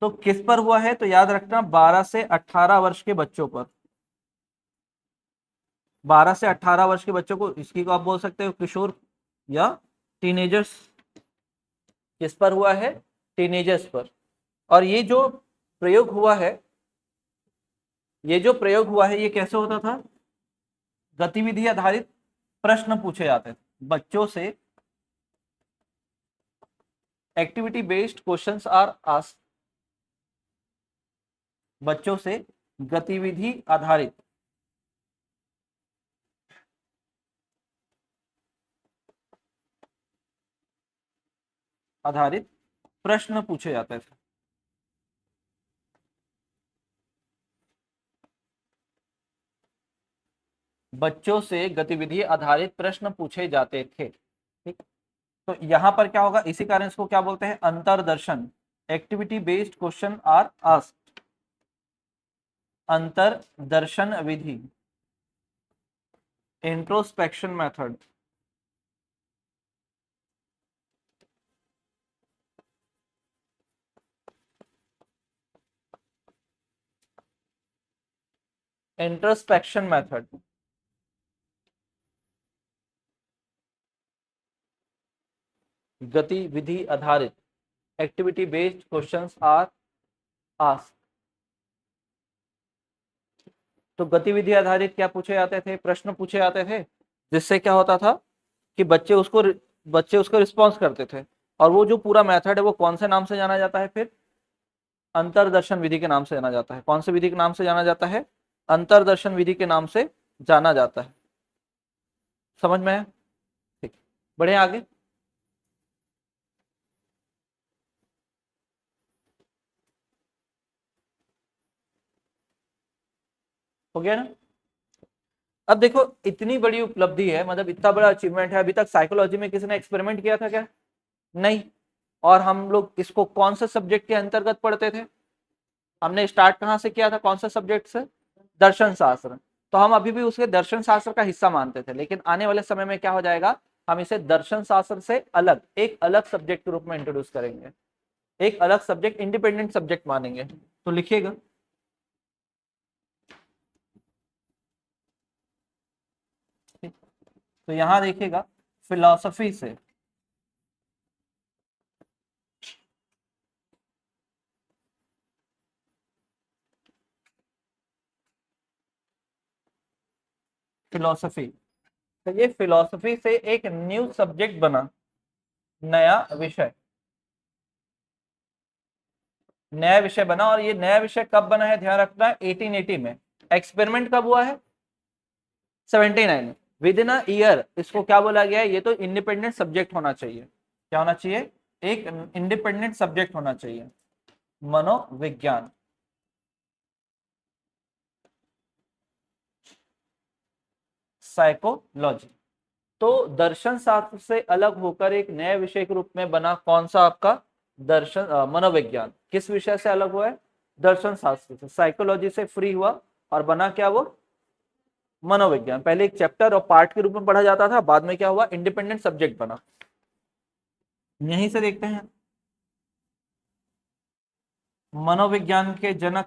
तो किस पर हुआ है, तो याद रखना 12 से 18 वर्ष के बच्चों पर। 12 से 18 वर्ष के बच्चों को, इसकी को आप बोल सकते हो किशोर या टीनेजर्स। किस पर हुआ है, टीनेजर्स पर। और ये जो प्रयोग हुआ है, ये जो प्रयोग हुआ है, ये कैसे होता था, गतिविधि आधारित प्रश्न पूछे जाते थे बच्चों से, activity based questions are asked, बच्चों से गतिविधि आधारित आधारित प्रश्न पूछे जाते थे, बच्चों से गतिविधि आधारित प्रश्न पूछे जाते थे, ठीक। तो यहां पर क्या होगा, इसी कारण इसको क्या बोलते हैं, अंतरदर्शन, activity based question are asked, अंतरदर्शन विधि, इंट्रोस्पेक्शन मेथड, इंट्रोस्पेक्शन मेथड, गतिविधि आधारित, activity based questions are asked. तो गतिविधि आधारित क्या पूछे जाते थे, प्रश्न पूछे जाते थे, जिससे क्या होता था कि बच्चे उसको रिस्पॉन्स करते थे। और वो जो पूरा मेथड है वो कौन से नाम से जाना जाता है, फिर अंतरदर्शन विधि के नाम से जाना जाता है। कौन से विधि के नाम से जाना जाता है, अंतरदर्शन विधि के नाम से जाना जाता है। समझ में है, ठीक। बढ़े आगे। हो गया ना। अब देखो इतनी बड़ी उपलब्धि है, मतलब इतना बड़ा अचीवमेंट है, अभी तक साइकोलॉजी में किसी ने एक्सपेरिमेंट किया था क्या, नहीं। और हम लोग इसको कौन से सब्जेक्ट के अंतर्गत पढ़ते थे, हमने स्टार्ट कहाँ से किया था, कौन से सब्जेक्ट से, दर्शन शास्त्र। तो हम अभी भी उसके दर्शन शास्त्र का हिस्सा मानते थे, लेकिन आने वाले समय में क्या हो जाएगा, हम इसे दर्शन शास्त्र से अलग एक अलग सब्जेक्ट के रूप में इंट्रोड्यूस करेंगे, एक अलग सब्जेक्ट, इंडिपेंडेंट सब्जेक्ट मानेंगे। तो लिखिएगा, तो यहां देखिएगा फिलॉसफी से, फिलोसफी। तो ये फिलोसफी से एक न्यू सब्जेक्ट बना, नया विषय, नया विषय बना। और ये नया विषय कब बना है, ध्यान रखना है 1880 में। एक्सपेरिमेंट कब हुआ है, 79 में। विद इन अ ईयर इसको क्या बोला गया है, ये तो इंडिपेंडेंट सब्जेक्ट होना चाहिए। क्या होना चाहिए, एक इंडिपेंडेंट सब्जेक्ट होना चाहिए, मनोविज्ञान। साइकोलॉजी। तो दर्शन शास्त्र से अलग होकर एक नए विषय के रूप में बना कौन सा आपका, दर्शन मनोविज्ञान। किस विषय से अलग हुआ है, दर्शन शास्त्र से। साइकोलॉजी से फ्री हुआ और बना क्या, वो मनोविज्ञान। पहले एक चैप्टर और पार्ट के रूप में पढ़ा जाता था, बाद में क्या हुआ, इंडिपेंडेंट सब्जेक्ट बना। यहीं से देखते हैं मनोविज्ञान के जनक,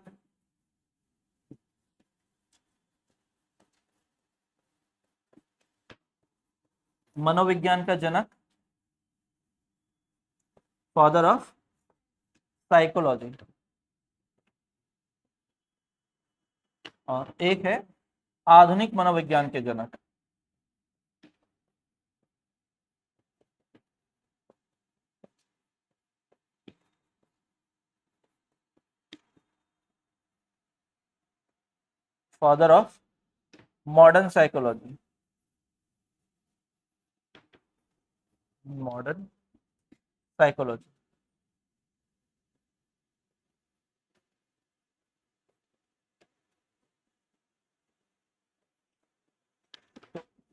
मनोविज्ञान का जनक, फादर ऑफ साइकोलॉजी। और एक है आधुनिक मनोविज्ञान के जनक, father of modern psychology, modern psychology.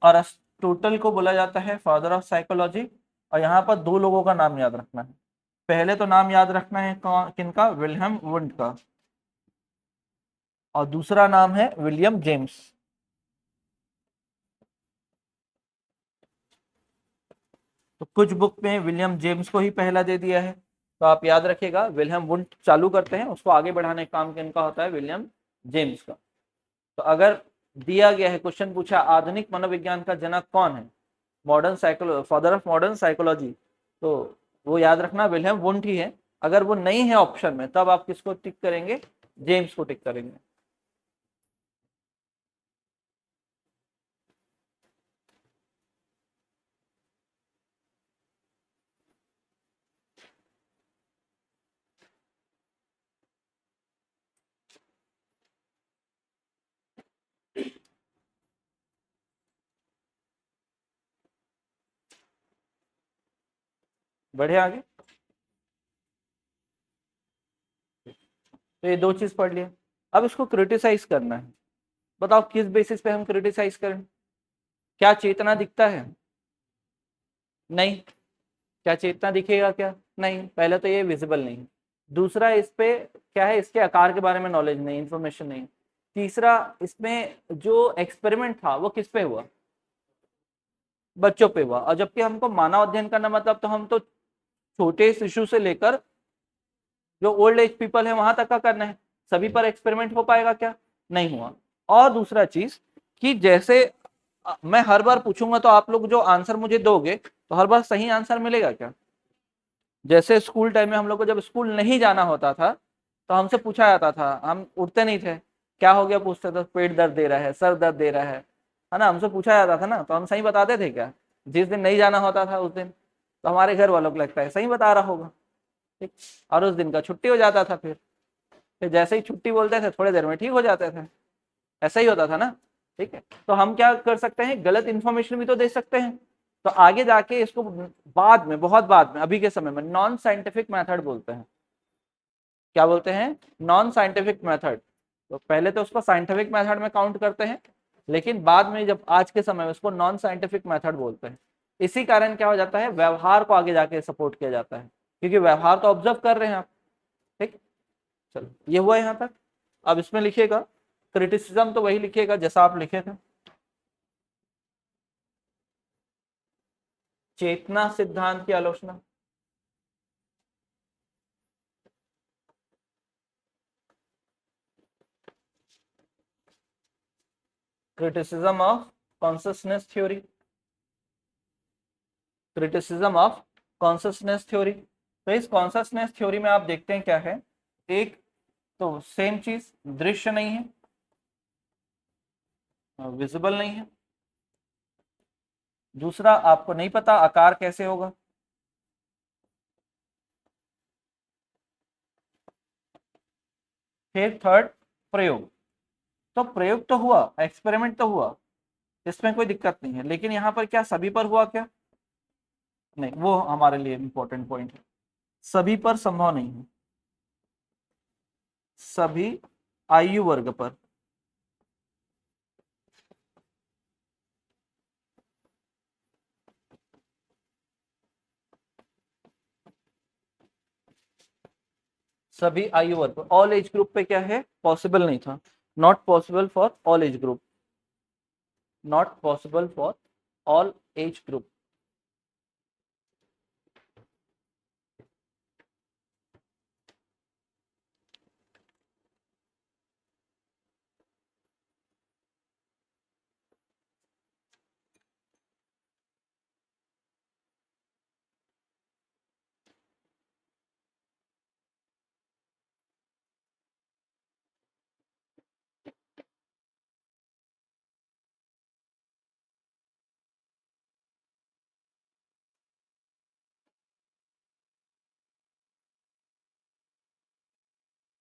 Aristotle को बोला जाता है फादर ऑफ साइकोलॉजी। और यहाँ पर दो लोगों का नाम याद रखना है। पहले तो नाम याद रखना है किनका, विल्हेम वुंट का। और दूसरा नाम है विलियम जेम्स। तो कुछ बुक में विलियम जेम्स को ही पहला दे दिया है, तो आप याद रखिएगा विलियम वुंट चालू करते हैं, उसको आगे बढ़ाने का काम किनका होता है, विलियम जेम्स का। तो अगर दिया गया है, क्वेश्चन पूछा आधुनिक मनोविज्ञान का जनक कौन है, modern psychology, father of modern psychology, तो वो याद रखना विलियम वुंट ही है। अगर वो नहीं है ऑप्शन में, तब आप किसको टिक करेंगे, जेम्स को टिक करेंगे। बढ़े आगे। तो ये दो चीज पढ़ लिया। अब इसको क्रिटिसाइज करना है। बताओ किस बेसिस पे हम क्रिटिसाइज करें, क्या चेतना दिखता है, नहीं। क्या चेतना दिखेगा क्या, नहीं। पहले तो ये विजिबल नहीं। दूसरा, इस पे क्या है, इसके आकार के बारे में नॉलेज नहीं, इंफॉर्मेशन नहीं। तीसरा, इसमें जो एक्सपेरिमेंट था वो किस पे हुआ, बच्चों पे हुआ। और जबकि हमको मानव अध्ययन करना मतलब तो हम तो छोटे शिशु से लेकर जो ओल्ड एज पीपल है वहां तक का करना है। सभी पर एक्सपेरिमेंट हो पाएगा क्या, नहीं हुआ। और दूसरा चीज कि जैसे मैं हर बार पूछूंगा तो आप लोग जो आंसर मुझे दोगे तो हर बार सही आंसर मिलेगा क्या। जैसे स्कूल टाइम में हम लोग को जब स्कूल नहीं जाना होता था तो हमसे पूछा जाता था, हम उठते नहीं थे, क्या हो गया पूछते थे, पेट दर्द दे रहा है, सर दर्द दे रहा है ना, हमसे पूछा जाता था ना, तो हम सही बताते थे क्या। जिस दिन नहीं जाना होता था उस दिन तो हमारे घर वालों को लगता है सही बता रहा होगा, ठीक। और उस दिन का छुट्टी हो जाता था। फिर जैसे ही छुट्टी बोलते थे थोड़ी देर में ठीक हो जाते थे। ऐसा ही होता था ना, ठीक है। तो हम क्या कर सकते हैं, गलत इंफॉर्मेशन भी तो दे सकते हैं। तो आगे जाके इसको बाद में, बहुत बाद में, अभी के समय में नॉन साइंटिफिक मेथड बोलते हैं। क्या बोलते हैं, नॉन साइंटिफिक मेथड। तो पहले तो उसको साइंटिफिक मेथड में काउंट करते हैं, लेकिन बाद में जब आज के समय में उसको नॉन साइंटिफिक मेथड बोलते हैं। इसी कारण क्या हो जाता है, व्यवहार को आगे जाके सपोर्ट किया जाता है, क्योंकि व्यवहार तो ऑब्जर्व कर रहे हैं आप, ठीक। चलो ये हुआ यहाँ तक। अब इसमें लिखिएगा क्रिटिसिज्म, तो वही लिखिएगा जैसा आप लिखे थे। चेतना सिद्धांत की आलोचना, criticism of consciousness theory, criticism of consciousness theory. तो इस कॉन्शसनेस थ्योरी में आप देखते हैं क्या है, एक तो सेम चीज, दृश्य नहीं है, विजिबल नहीं है, दूसरा आपको नहीं पता आकार कैसे होगा। फिर थर्ड, प्रयोग। तो प्रयोग तो हुआ, एक्सपेरिमेंट तो हुआ, इसमें कोई दिक्कत नहीं है, लेकिन यहाँ पर क्या सभी पर हुआ क्या? नहीं, वो हमारे लिए इंपॉर्टेंट पॉइंट है। सभी पर संभव नहीं है, सभी आयु वर्ग पर। सभी आयु वर्ग पर, ऑल एज ग्रुप पे क्या है, पॉसिबल नहीं था। Not possible for all age group, not possible for all age group.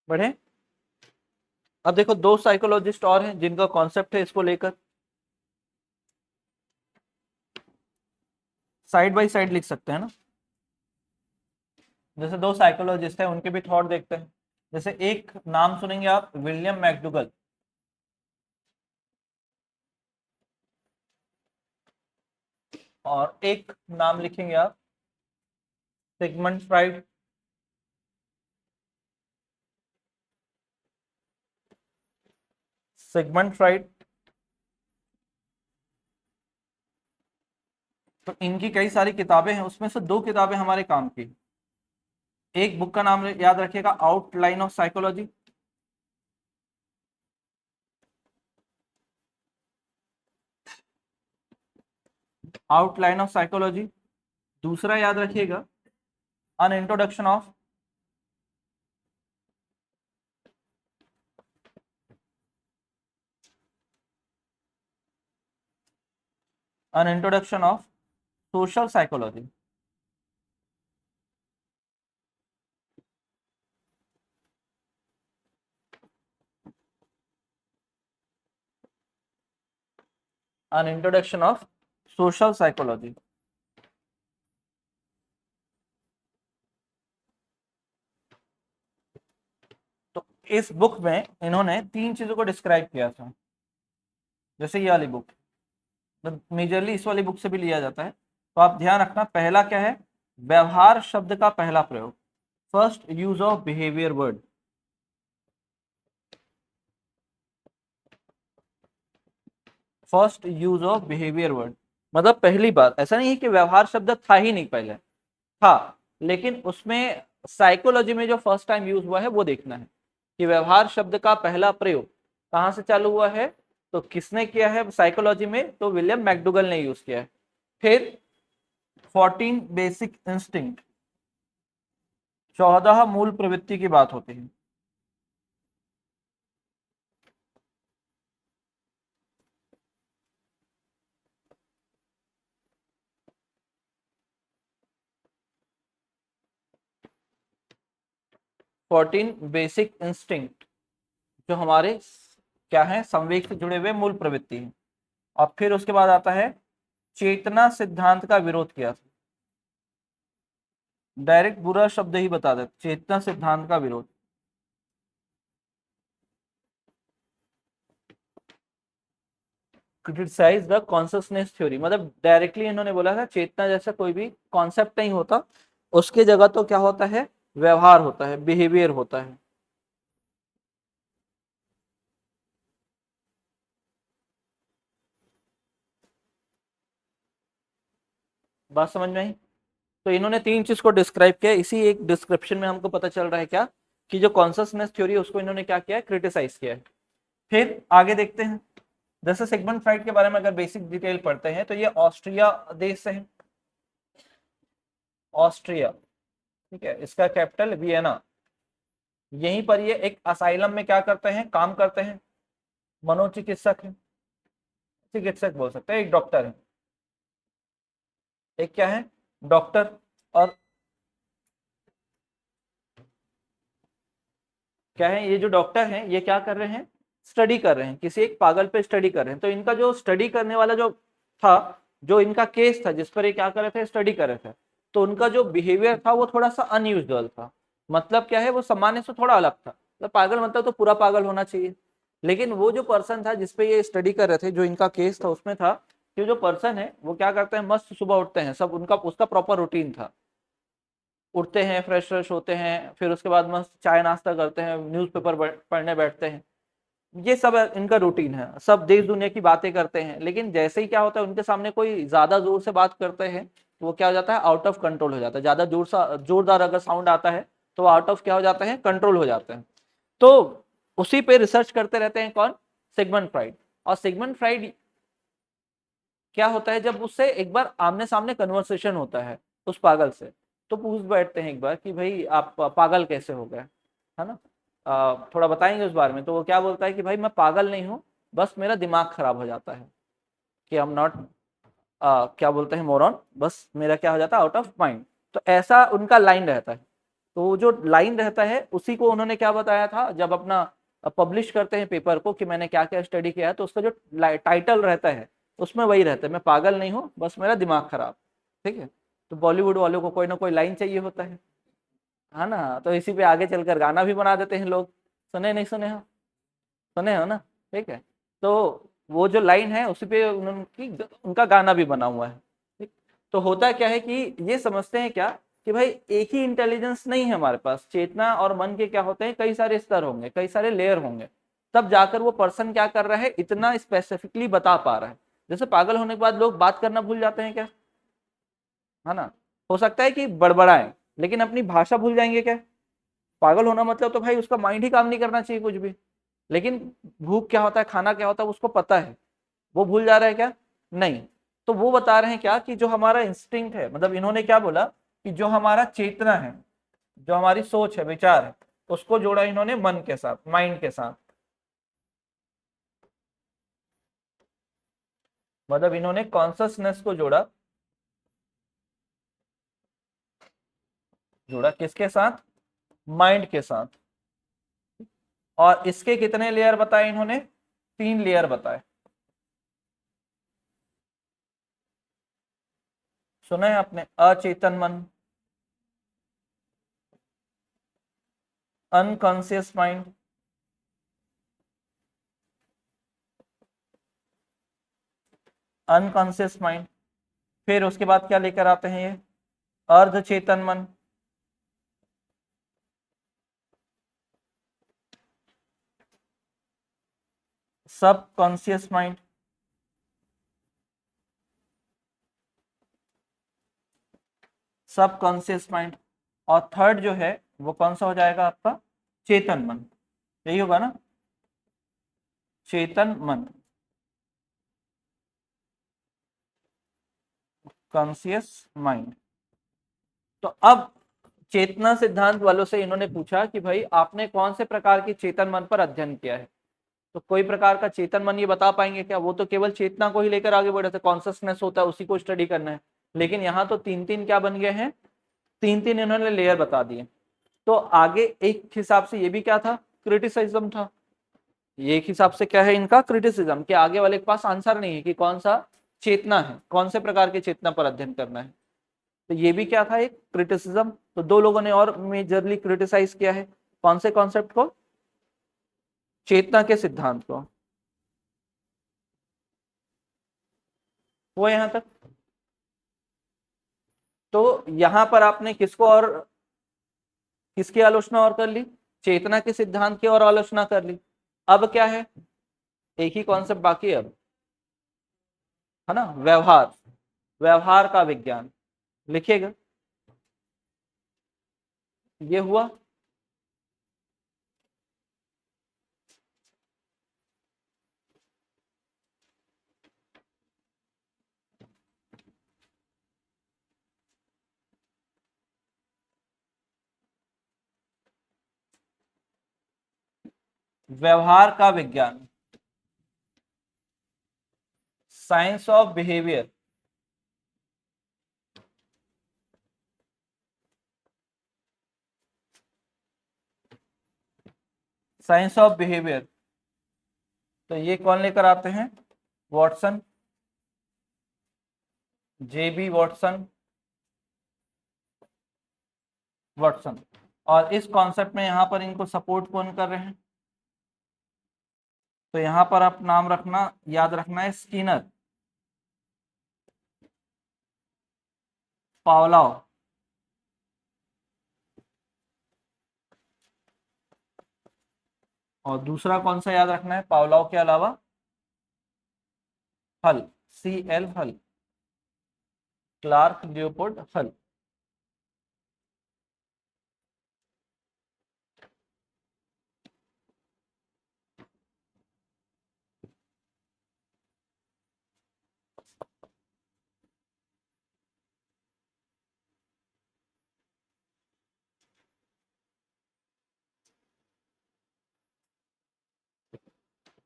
बढ़े। अब देखो, दो साइकोलॉजिस्ट और हैं जिनका कॉन्सेप्ट है इसको लेकर, साइड बाय साइड लिख सकते हैं ना। जैसे दो साइकोलॉजिस्ट हैं, उनके भी थॉट देखते हैं। जैसे एक नाम सुनेंगे आप, विलियम मैकडुगल। और एक नाम लिखेंगे आप, सिगमंड फ्राइड। Sigmund Freud. तो इनकी कई सारी किताबें हैं, उसमें से दो किताबें हमारे काम की। एक बुक का नाम याद रखिएगा, outline of psychology. Outline of psychology. दूसरा याद रखिएगा, an introduction of, an introduction of social psychology. An introduction of social psychology. तो इस बुक में इन्होंने तीन चीजों को डिस्क्राइब किया था। जैसे ये वाली बुक, तो मेजरली इस वाली बुक से भी लिया जाता है। तो आप ध्यान रखना, पहला क्या है, व्यवहार शब्द का पहला प्रयोग, first use of behaviour word. First use of behaviour word, मतलब पहली बार, ऐसा नहीं है कि व्यवहार शब्द था ही नहीं, पहले था, लेकिन उसमें साइकोलॉजी में जो फर्स्ट टाइम यूज हुआ है वो देखना है कि व्यवहार शब्द का पहला प्रयोग कहां से चालू हुआ है। तो किसने किया है साइकोलॉजी में, तो विलियम मैकडुगल ने यूज किया है। फिर 14 बेसिक इंस्टिंक्ट, 14 मूल प्रवृत्ति की बात होती है। फोर्टीन बेसिक इंस्टिंक्ट, जो हमारे क्या है, संवेग से जुड़े हुए मूल प्रवृत्ति है। और फिर उसके बाद आता है, चेतना सिद्धांत का विरोध किया था। डायरेक्ट बुरा शब्द ही बता दे, चेतना सिद्धांत का विरोध। क्रिटिसाइज द कॉन्शसनेस थ्योरी, मतलब डायरेक्टली इन्होंने बोला था चेतना जैसा कोई भी कॉन्सेप्ट नहीं होता, उसके जगह तो क्या होता है, व्यवहार होता है, बिहेवियर होता है। बात समझ में आई। तो इन्होंने तीन चीज को डिस्क्राइब किया, इसी एक डिस्क्रिप्शन में हमको पता चल रहा है क्या, कि जो कॉन्शसनेस थ्योरी है उसको इन्होंने क्या किया है, क्रिटिसाइज किया है। फिर आगे देखते हैं, जैसे सिगमंड फ्राइड के बारे में अगर बेसिक डिटेल पढ़ते हैं, तो ये ऑस्ट्रिया देश से है, ऑस्ट्रिया, ठीक है, इसका कैपिटल वियना। यहीं पर ये एक असाइलम में क्या करते हैं, काम करते हैं, मनोचिकित्सक है, चिकित्सक बोल सकते हैं, एक डॉक्टर है। एक क्या है, डॉक्टर, और क्या है, ये जो डॉक्टर हैं ये क्या कर रहे हैं, स्टडी कर रहे हैं, किसी एक पागल पे स्टडी कर रहे हैं। तो इनका जो स्टडी करने वाला जो था, जो इनका केस था जिस पर ये क्या कर रहे थे, स्टडी कर रहे थे, तो उनका जो बिहेवियर था वो थोड़ा सा अनयूजुअल था। मतलब क्या है, वो सामान्य से थोड़ा अलग था। तो पागल मतलब तो पूरा पागल होना चाहिए, लेकिन वो जो पर्सन था जिसपे ये स्टडी कर रहे थे, जो इनका केस था, उसमें था कि जो पर्सन है वो क्या करते हैं, मस्त सुबह उठते हैं सब, उनका उसका प्रॉपर रूटीन था। उठते हैं, फ्रेश फ्रेश होते हैं, फिर उसके बाद मस्त चाय नाश्ता करते हैं, न्यूज़पेपर पढ़ने बैठते हैं। ये सब इनका रूटीन है, सब देश दुनिया की बातें करते हैं। लेकिन जैसे ही क्या होता है, उनके सामने कोई ज्यादा जोर से बात करते हैं तो वो क्या हो जाता है, आउट ऑफ कंट्रोल हो जाता है। ज्यादा जोरदार अगर साउंड आता है तो आउट ऑफ क्या हो जाता है, कंट्रोल हो जाते हैं। तो उसी पे रिसर्च करते रहते हैं कौन, सिगमंड फ्राइड। और सिगमंड फ्राइड क्या होता है, जब उससे एक बार आमने सामने कन्वर्सेशन होता है उस पागल से, तो पूछ बैठते हैं एक बार कि भाई आप पागल कैसे हो गए, है ना, थोड़ा बताएंगे उस बारे में। तो वो क्या बोलता है कि भाई मैं पागल नहीं हूँ, बस मेरा दिमाग खराब हो जाता है, कि आई एम नॉट, क्या बोलते हैं, मोरॉन, बस मेरा क्या हो जाता है, आउट ऑफ माइंड। तो ऐसा उनका लाइन रहता है। तो वो जो लाइन रहता है उसी को उन्होंने क्या बताया था, जब अपना पब्लिश करते हैं पेपर को कि मैंने क्या क्या स्टडी किया है, तो उसका जो टाइटल रहता है उसमें वही रहता है, मैं पागल नहीं हूँ, बस मेरा दिमाग खराब। ठीक है। तो बॉलीवुड वालों को कोई ना कोई लाइन चाहिए होता है ना, तो इसी पे आगे चलकर गाना भी बना देते हैं लोग। सुने नहीं सुने हो, सुने हो ना। ठीक है। तो वो जो लाइन है उसी पे उनकी उनका गाना भी बना हुआ है। ठीक। तो होता क्या है कि ये समझते हैं क्या, कि भाई एक ही इंटेलिजेंस नहीं है हमारे पास, चेतना और मन के क्या होते हैं, कई सारे स्तर होंगे, कई सारे लेयर होंगे, तब जाकर वो पर्सन क्या कर रहा है, इतना स्पेसिफिकली बता पा रहा है। जैसे पागल होने के बाद लोग बात करना भूल जाते हैं क्या, है ना। हो सकता है कि बड़बड़ाएं, लेकिन अपनी भाषा भूल जाएंगे क्या। पागल होना मतलब तो भाई उसका माइंड ही काम नहीं करना चाहिए कुछ भी। लेकिन भूख क्या होता है, खाना क्या होता है, उसको पता है, वो भूल जा रहा है क्या, नहीं। तो वो बता रहे हैं क्या, कि जो हमारा इंस्टिंक्ट है, मतलब इन्होंने क्या बोला, कि जो हमारा चेतना है, जो हमारी सोच है, विचार है, उसको जोड़ा इन्होंने मन के साथ, माइंड के साथ। मतलब इन्होंने कॉन्सियसनेस को जोड़ा, जोड़ा किसके साथ, माइंड के साथ। और इसके कितने लेयर बताए इन्होंने, 3 लेयर बताए। सुना है आपने, अचेतन मन, अनकॉन्शियस माइंड, अनकॉन्शियस माइंड, फिर उसके बाद क्या लेकर आते हैं ये, अर्ध चेतन मन, सब कॉन्शियस माइंड, सब कॉन्शियस माइंड, और थर्ड जो है वो कौन सा हो जाएगा आपका, चेतन मन। यही होगा ना, चेतन मन, कॉन्शियस माइंड। तो अब चेतना सिद्धांत वालों से इन्होंने पूछा कि भाई आपने कौन से प्रकार की चेतन मन पर अध्ययन किया है। तो कोई प्रकार का चेतन मन ये बता पाएंगे क्या, वो तो केवल चेतना को ही लेकर आगे बढ़े थे, कॉन्सियसनेस होता है उसी को स्टडी करना है। लेकिन यहाँ तो 3-3 क्या बन गए हैं, 3-3 इन्होंने लेयर बता दिए। तो आगे एक हिसाब से ये भी क्या था, क्रिटिसिज्म था। ये एक हिसाब से क्या है इनका, क्रिटिसिज्म, कि आगे वाले के पास आंसर नहीं है कि कौन सा चेतना है, कौन से प्रकार की चेतना पर अध्ययन करना है। तो ये भी क्या था, एक क्रिटिसिज्म। तो 2 लोगों ने और मेजरली क्रिटिसाइज किया है, कौन से कॉन्सेप्ट को, चेतना के सिद्धांत को। वो यहां तक। तो यहां पर आपने किसको और किसकी आलोचना और कर ली, चेतना के सिद्धांत की और आलोचना कर ली। अब क्या है, एक ही कॉन्सेप्ट बाकी है अब, है ना, व्यवहार, व्यवहार का विज्ञान। लिखिएगा, ये हुआ। व्यवहार का विज्ञान, science of behaviour. Science of behaviour, तो ये कौन लेकर आते हैं? वॉटसन, जेबी वॉटसन, वॉटसन। और इस कॉन्सेप्ट में यहाँ पर इनको सपोर्ट कौन कर रहे हैं? तो यहाँ पर आप नाम रखना, याद रखना है, स्किनर, पावलोव, और दूसरा कौन सा याद रखना है पावलोव के अलावा? हल, CL हल, क्लार्क लियोपोल्ड हल।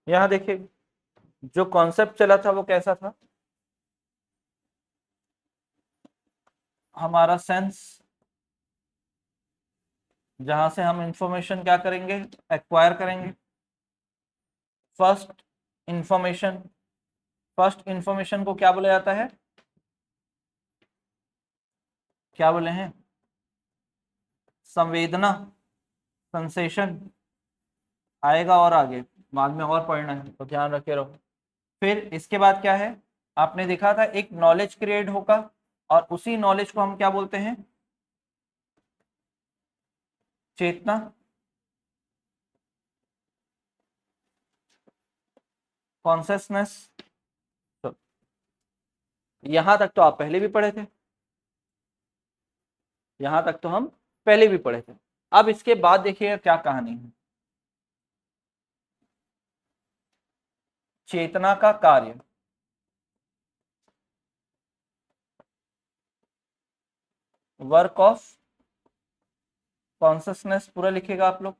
यहाँ देखिए जो कॉन्सेप्ट चला था वो कैसा था? हमारा सेंस, जहां से हम इंफॉर्मेशन क्या करेंगे? एक्वायर करेंगे। फर्स्ट इंफॉर्मेशन, फर्स्ट इंफॉर्मेशन को क्या बोला जाता है? क्या बोले हैं? संवेदना, सेंसेशन आएगा, और आगे बाद में और पढ़ना है तो ध्यान रखे रहो। फिर इसके बाद क्या है? आपने देखा था एक नॉलेज क्रिएट होगा, और उसी नॉलेज को हम क्या बोलते हैं? चेतना। कॉन्सियसनेस। तो यहां तक तो आप पहले भी पढ़े थे, यहां तक तो हम पहले भी पढ़े थे। अब इसके बाद देखिएगा क्या कहानी है। चेतना का कार्य, वर्क ऑफ कॉन्सियसनेस पूरा लिखेगा आप लोग,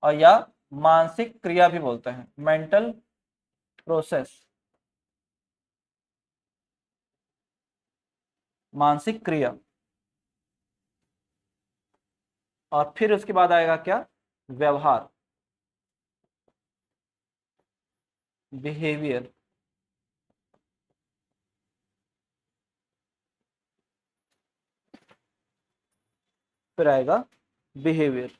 और या मानसिक क्रिया भी बोलते हैं, मेंटल प्रोसेस, मानसिक क्रिया। और फिर उसके बाद आएगा क्या? व्यवहार, बिहेवियर। फिर आएगा बिहेवियर।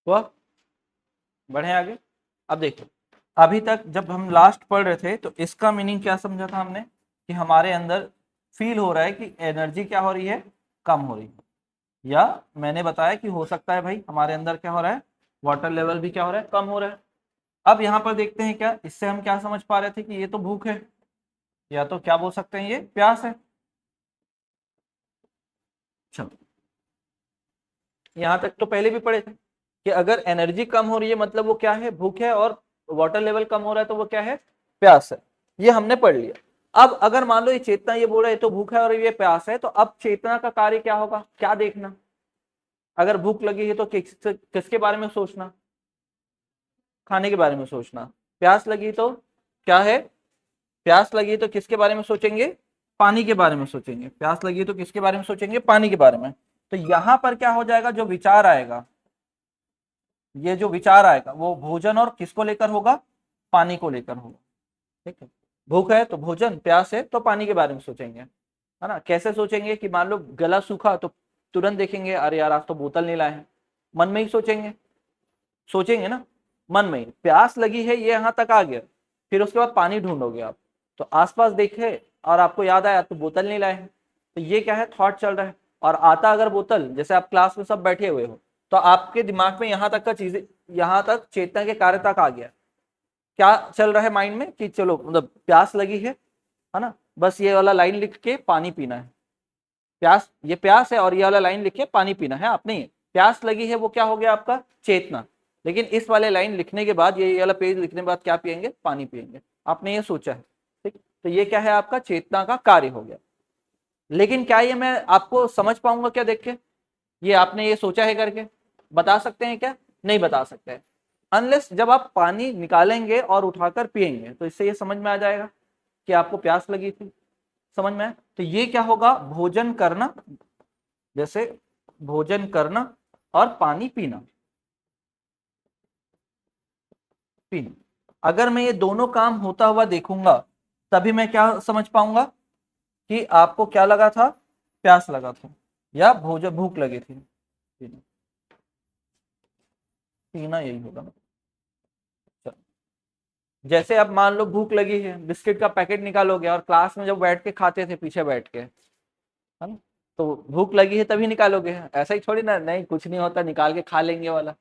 वह बढ़े आगे। अब देखो, अभी तक जब हम लास्ट पढ़ रहे थे तो इसका मीनिंग क्या समझा था हमने? कि हमारे अंदर फील हो रहा है कि एनर्जी क्या हो रही है? कम हो रही है। या मैंने बताया कि हो सकता है भाई हमारे अंदर क्या हो रहा है? वाटर लेवल भी क्या हो रहा है? कम हो रहा है। अब यहाँ पर देखते हैं क्या इससे हम क्या समझ पा रहे थे? कि ये तो भूख है, या तो क्या बोल सकते हैं, ये प्यास है। चलो, यहाँ तक तो पहले भी पढ़े थे कि अगर एनर्जी कम हो रही है मतलब वो क्या है? भूख है, और वाटर लेवल कम हो रहा है तो वो क्या है? प्यास है। ये हमने पढ़ लिया। अब अगर मान लो ये चेतना ये बोल रहा है तो भूख है और ये प्यास है, तो अब चेतना का कार्य क्या होगा? क्या देखना? अगर भूख लगी है तो किसके बारे में सोचना? खाने के बारे में सोचना। प्यास लगी तो क्या है? प्यास लगी तो किसके बारे में सोचेंगे? पानी के बारे में सोचेंगे। प्यास लगी तो किसके बारे में सोचेंगे? पानी के बारे में। तो यहां पर क्या हो जाएगा? जो विचार आएगा, ये जो विचार आएगा वो भोजन और किसको लेकर होगा? पानी को लेकर होगा। ठीक है, भूख है तो भोजन, प्यास है तो पानी के बारे में सोचेंगे, है ना? कैसे सोचेंगे? कि मान लो गला सूखा तो तुरंत देखेंगे अरे यार आज तो बोतल नहीं लाए हैं, मन में ही सोचेंगे, सोचेंगे ना, मन में ही। प्यास लगी है ये यहाँ तक आ गया, फिर उसके बाद पानी ढूंढोगे आप, तो आसपास देखे और आपको याद आया तो बोतल नहीं लाए हैं, तो ये क्या है? थॉट चल रहा है। और आता अगर बोतल, जैसे आप क्लास में सब बैठे हुए हो, तो आपके दिमाग में यहाँ तक का चीजें, यहाँ तक चेतना के कार्य तक आ गया, क्या चल रहा है माइंड में कि चलो मतलब प्यास लगी है ना, बस ये वाला लाइन लिख के पानी पीना है, प्यास, ये प्यास है और ये वाला लाइन लिख के पानी पीना है, आप नहीं, प्यास लगी है वो क्या हो गया आपका चेतना, लेकिन इस वाले लाइन लिखने के बाद, ये वाला पेज लिखने के बाद क्या पियेंगे, पानी पियेंगे, आपने ये सोचा है, ठीक, तो ये क्या है आपका चेतना का कार्य हो गया। लेकिन क्या ये मैं आपको समझ पाऊंगा क्या देख के, ये आपने ये सोचा है करके, बता सकते हैं क्या, नहीं बता सकते हैं, अनलेस जब आप पानी निकालेंगे और उठाकर पिएंगे तो इससे ये समझ में आ जाएगा कि आपको प्यास लगी थी, समझ में आया। तो ये क्या होगा, भोजन करना, जैसे भोजन करना और पानी पीना, पीना, अगर मैं ये दोनों काम होता हुआ देखूंगा तभी मैं क्या समझ पाऊंगा कि आपको क्या लगा था, प्यास लगा था या भोजन भूख लगी थी, पीना, पीना यही होगा ना। जैसे अब मान लो भूख लगी है, बिस्किट का पैकेट निकालोगे और क्लास में जब बैठ के खाते थे पीछे बैठ के, है ना, तो भूख लगी है तभी निकालोगे, ऐसा ही थोड़ी ना, नहीं कुछ नहीं होता निकाल के खा लेंगे वाला,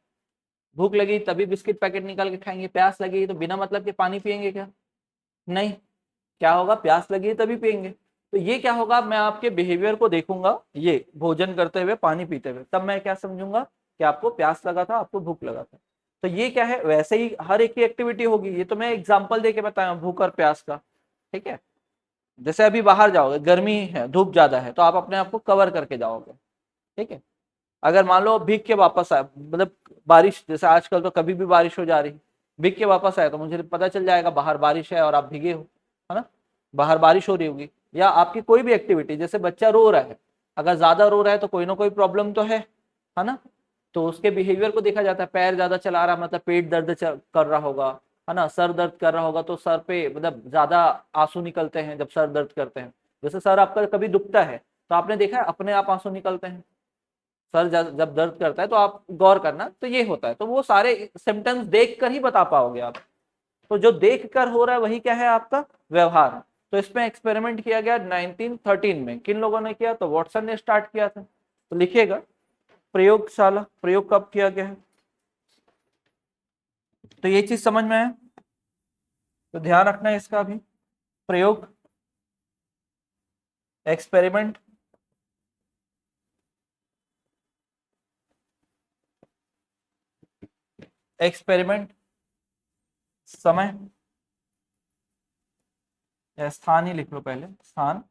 भूख लगी तभी बिस्किट पैकेट निकाल के खाएंगे, प्यास लगी तो बिना मतलब के पानी पियेंगे क्या, नहीं, क्या होगा, प्यास लगी है तभी पियेंगे। तो ये क्या होगा, मैं आपके बिहेवियर को देखूंगा, ये भोजन करते हुए पानी पीते हुए, तब मैं क्या समझूंगा कि आपको प्यास लगा था, आपको भूख लगा था। तो ये क्या है, वैसे ही हर एक की एक्टिविटी होगी, ये तो मैं एग्जाम्पल दे के बताया भूख और प्यास का, ठीक है। जैसे अभी बाहर जाओगे, गर्मी है, धूप ज्यादा है, तो आप अपने आप को कवर करके जाओगे, ठीक है। अगर मान लो भीग के वापस आए, मतलब बारिश, जैसे आजकल तो कभी भी बारिश हो जा रही, भीग के वापस आए तो मुझे पता चल जाएगा बाहर बारिश है और आप भीगे हो, है ना, बाहर बारिश हो रही होगी। या आपकी कोई भी एक्टिविटी, जैसे बच्चा रो रहा है, अगर ज्यादा रो रहा है तो कोई ना कोई प्रॉब्लम तो है ना, तो उसके बिहेवियर को देखा जाता है, पैर ज्यादा चला रहा मतलब पेट दर्द कर रहा होगा, है ना, सर दर्द कर रहा होगा तो सर पे मतलब ज्यादा आंसू निकलते हैं जब सर दर्द करते हैं, जैसे सर आपका कभी दुखता है तो आपने देखा है अपने आप आंसू निकलते हैं, सर जब दर्द करता है, तो आप गौर करना, तो ये होता है, तो वो सारे सिम्टम्स देख कर ही बता पाओगे आप, तो जो देख कर हो रहा है वही क्या है आपका व्यवहार। तो इसमें एक्सपेरिमेंट किया गया 1913 में, किन लोगों ने किया, तो वॉटसन ने स्टार्ट किया था, तो लिखिएगा प्रयोगशाला, प्रयोग कब किया गया है, तो ये चीज समझ में आया, तो ध्यान रखना है इसका भी, प्रयोग, एक्सपेरिमेंट, एक्सपेरिमेंट, समय या स्थान ही लिख लो पहले, स्थान,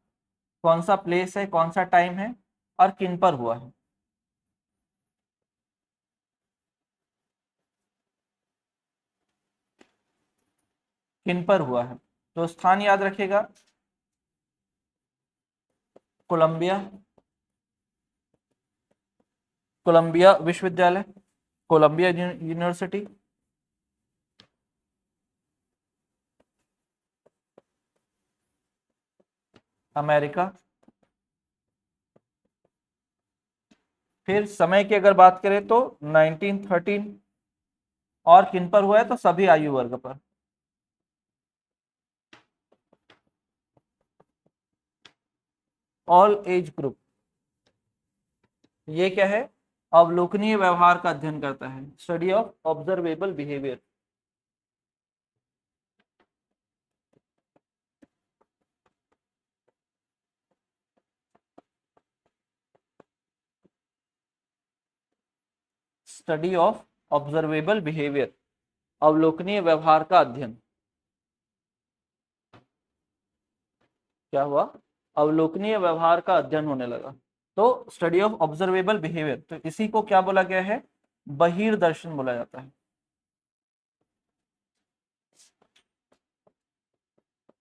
कौन सा प्लेस है, कौन सा टाइम है और किन पर हुआ है, किन पर हुआ है, तो स्थान याद रखिएगा, कोलंबिया, कोलंबिया विश्वविद्यालय, कोलंबिया यूनिवर्सिटी, अमेरिका। फिर समय की अगर बात करें तो 1913, और किन पर हुआ है, तो सभी आयु वर्ग पर, ऑल एज ग्रुप। ये क्या है, अवलोकनीय व्यवहार का अध्ययन करता है, study of observable behaviour, study of observable behaviour, अवलोकनीय व्यवहार का अध्ययन, क्या हुआ, अवलोकनीय व्यवहार का अध्ययन होने लगा, तो स्टडी ऑफ ऑब्जर्वेबल बिहेवियर, तो इसी को क्या बोला गया है, बहिर्दर्शन बोला जाता है,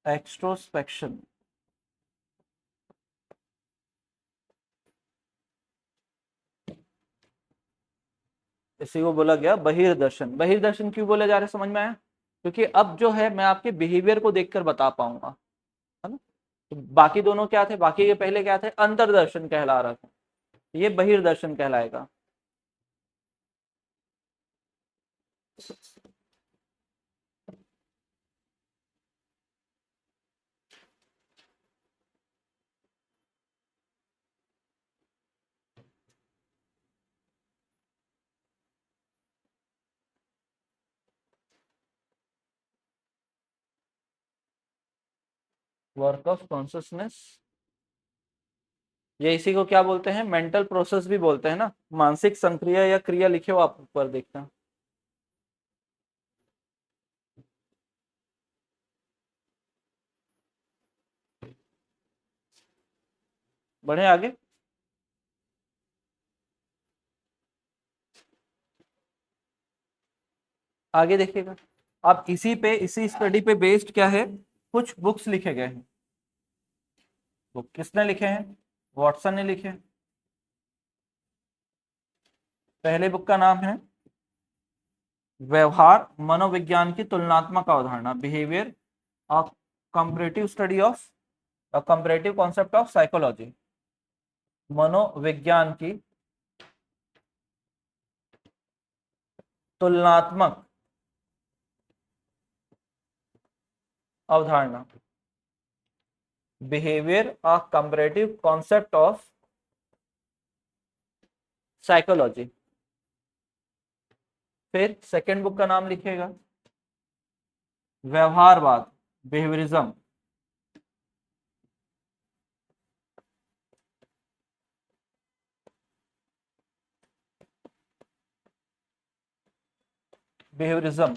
एक्सट्रोस्पेक्शन, इसी को बोला गया बहिर्दर्शन। बहिर्दर्शन क्यों बोले जा रहे, समझ में आया, क्योंकि अब जो है मैं आपके बिहेवियर को देखकर बता पाऊंगा, है ना, तो बाकी दोनों क्या थे, बाकी के पहले क्या थे, अंतर्दर्शन कहला रहा था, ये बहिर्दर्शन कहलाएगा। वर्क ऑफ कॉन्शियसनेस, ये इसी को क्या बोलते हैं, मेंटल प्रोसेस भी बोलते हैं ना, मानसिक संक्रिया या क्रिया लिखे हो आप ऊपर देखना। बढ़े आगे। आगे देखिएगा, अब इसी स्टडी पे बेस्ड क्या है, कुछ बुक्स लिखे गए हैं। बुक किसने लिखे हैं, वॉटसन ने लिखे हैं। पहले बुक का नाम है व्यवहार मनोविज्ञान की तुलनात्मक अवधारणा, behaviour a comparative study of comparative concept of psychology, मनोविज्ञान की तुलनात्मक अवधारणा, behaviour a comparative concept of psychology. फिर सेकंड बुक का नाम लिखिएगा व्यवहारवाद, बिहेवियरिज्म, बिहेवियरिज्म।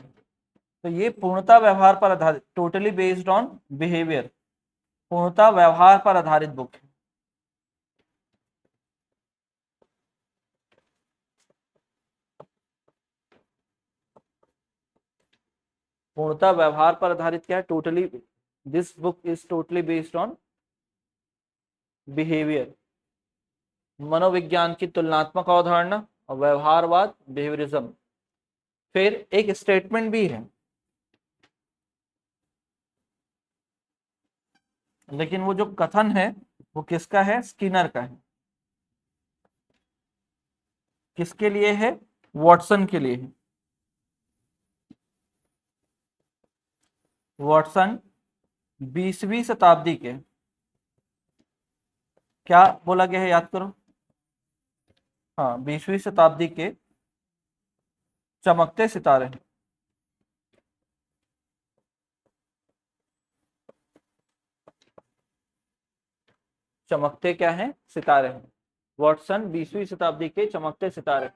तो ये पूर्णतः व्यवहार पर आधारित, टोटली बेस्ड ऑन बिहेवियर, पूर्णतः व्यवहार पर आधारित बुक है। पूर्णतः व्यवहार पर आधारित क्या है, totally, this book is totally based on behaviour, मनोविज्ञान की तुलनात्मक अवधारणा और व्यवहारवाद, बिहेवियरिज्म। फिर एक स्टेटमेंट भी है, लेकिन वो जो कथन है वो किसका है, स्किनर का है। किसके लिए है, वॉटसन के लिए है। वॉटसन 20वीं शताब्दी के, क्या बोला गया है याद करो, हाँ 20वीं शताब्दी के चमकते सितारे हैं। चमकते क्या हैं, सितारे हैं। वॉटसन 20वीं शताब्दी के चमकते सितारे,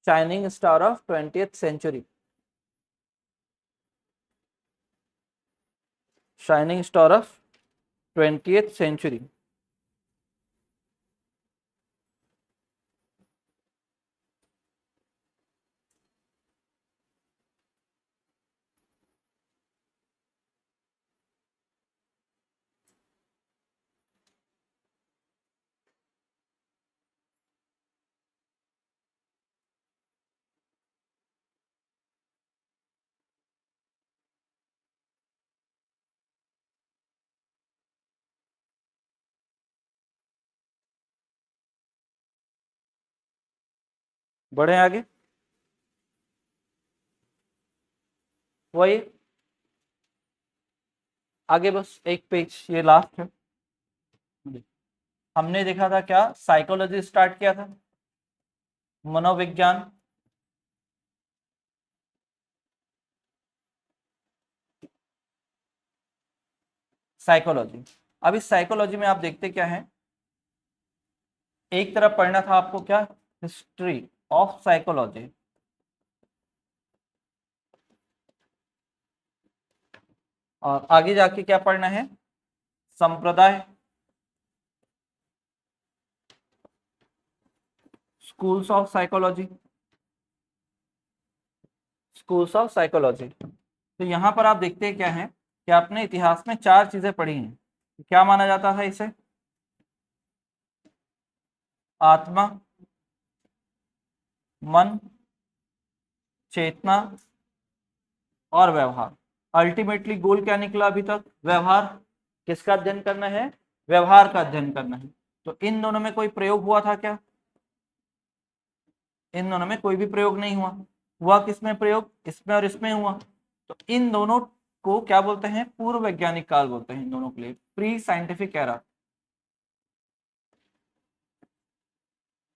shining star of 20th century, shining star of 20th century. बढ़े आगे, वही आगे बस एक पेज, ये लास्ट है। हमने देखा था क्या, साइकोलॉजी स्टार्ट किया था, मनोविज्ञान, साइकोलॉजी। अब इस साइकोलॉजी में आप देखते क्या है, एक तरफ पढ़ना था आपको क्या, हिस्ट्री ऑफ साइकोलॉजी, और आगे जाके क्या पढ़ना है, संप्रदाय, schools of psychology, schools of psychology. तो यहाँ पर आप देखते हैं क्या है कि आपने इतिहास में 4 चीजें पढ़ी हैं। क्या माना जाता था इसे, आत्मा, मन, चेतना और व्यवहार। अल्टीमेटली गोल क्या निकला अभी तक, व्यवहार। किसका अध्ययन करना है, व्यवहार का अध्ययन करना है। तो इन दोनों में कोई प्रयोग हुआ था क्या, इन दोनों में कोई भी प्रयोग नहीं हुआ। हुआ किसमें प्रयोग, इसमें और इसमें हुआ। तो इन दोनों को क्या बोलते हैं, पूर्व वैज्ञानिक काल बोलते हैं इन दोनों के लिए, प्री साइंटिफिक एरा।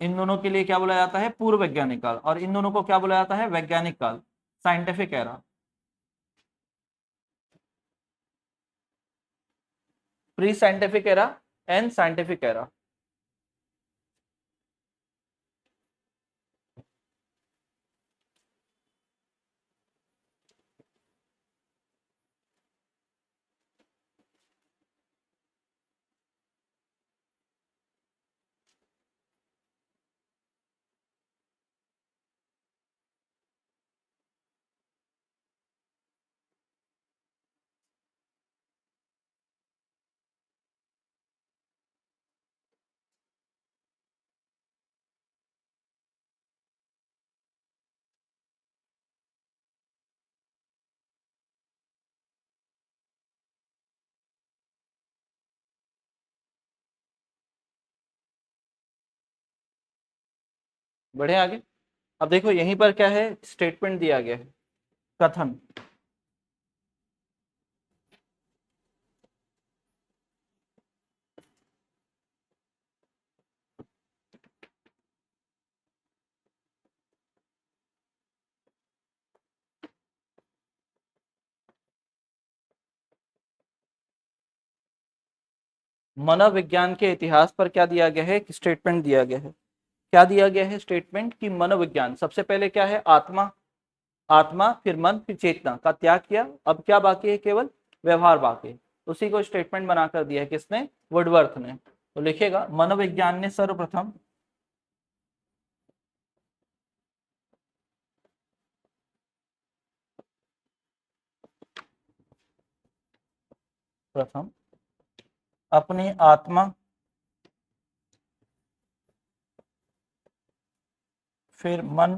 इन दोनों के लिए क्या बोला जाता है, पूर्व वैज्ञानिक काल, और इन दोनों को क्या बोला जाता है, वैज्ञानिक काल, scientific era. Pre scientific era and scientific era. बढ़े आगे। अब देखो यहीं पर क्या है, स्टेटमेंट दिया गया है, कथन। मनोविज्ञान के इतिहास पर क्या दिया गया है, स्टेटमेंट दिया गया है। क्या दिया गया है स्टेटमेंट कि मनोविज्ञान सबसे पहले क्या है, आत्मा, आत्मा फिर मन फिर चेतना का त्याग किया, अब क्या बाकी है, केवल व्यवहार बाकी है। उसी को स्टेटमेंट बनाकर दिया है किसने, वुडवर्थ ने। तो लिखेगा मनोविज्ञान ने सर्वप्रथम प्रथम अपनी आत्मा फिर मन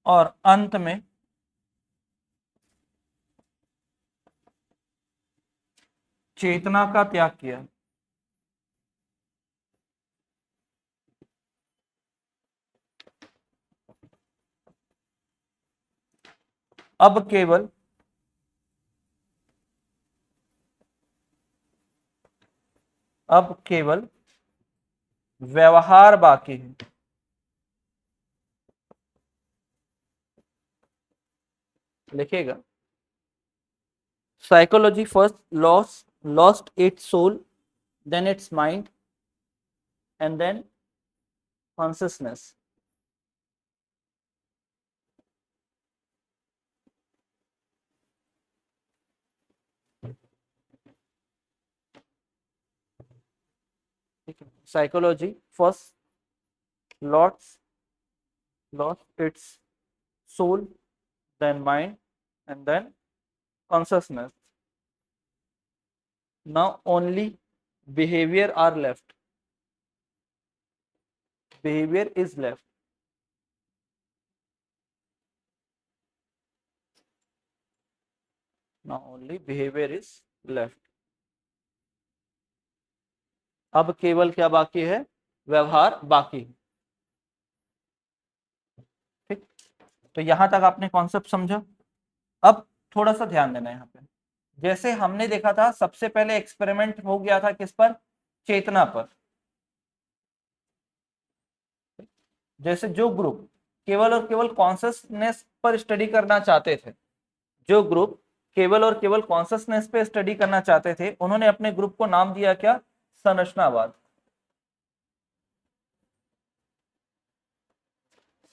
और अंत में चेतना का त्याग किया। अब केवल व्यवहार बाकी है। लिखेगा psychology first lost its soul, then its mind and then consciousness. Psychology first lost its soul, then mind, and then consciousness. Now only behavior are left. Behavior is left. Now only behavior is left. अब केवल क्या बाकी है, व्यवहार बाकी है। ठीक, तो यहां तक आपने कॉन्सेप्ट समझा। अब थोड़ा सा ध्यान देना यहाँ पे, जैसे हमने देखा था सबसे पहले एक्सपेरिमेंट हो गया था किस पर, चेतना पर। जैसे जो ग्रुप केवल और केवल कॉन्शियसनेस पर स्टडी करना चाहते थे, जो ग्रुप केवल और केवल कॉन्शियसनेस पे स्टडी करना चाहते थे, उन्होंने अपने ग्रुप को नाम दिया क्या, संरचनावाद।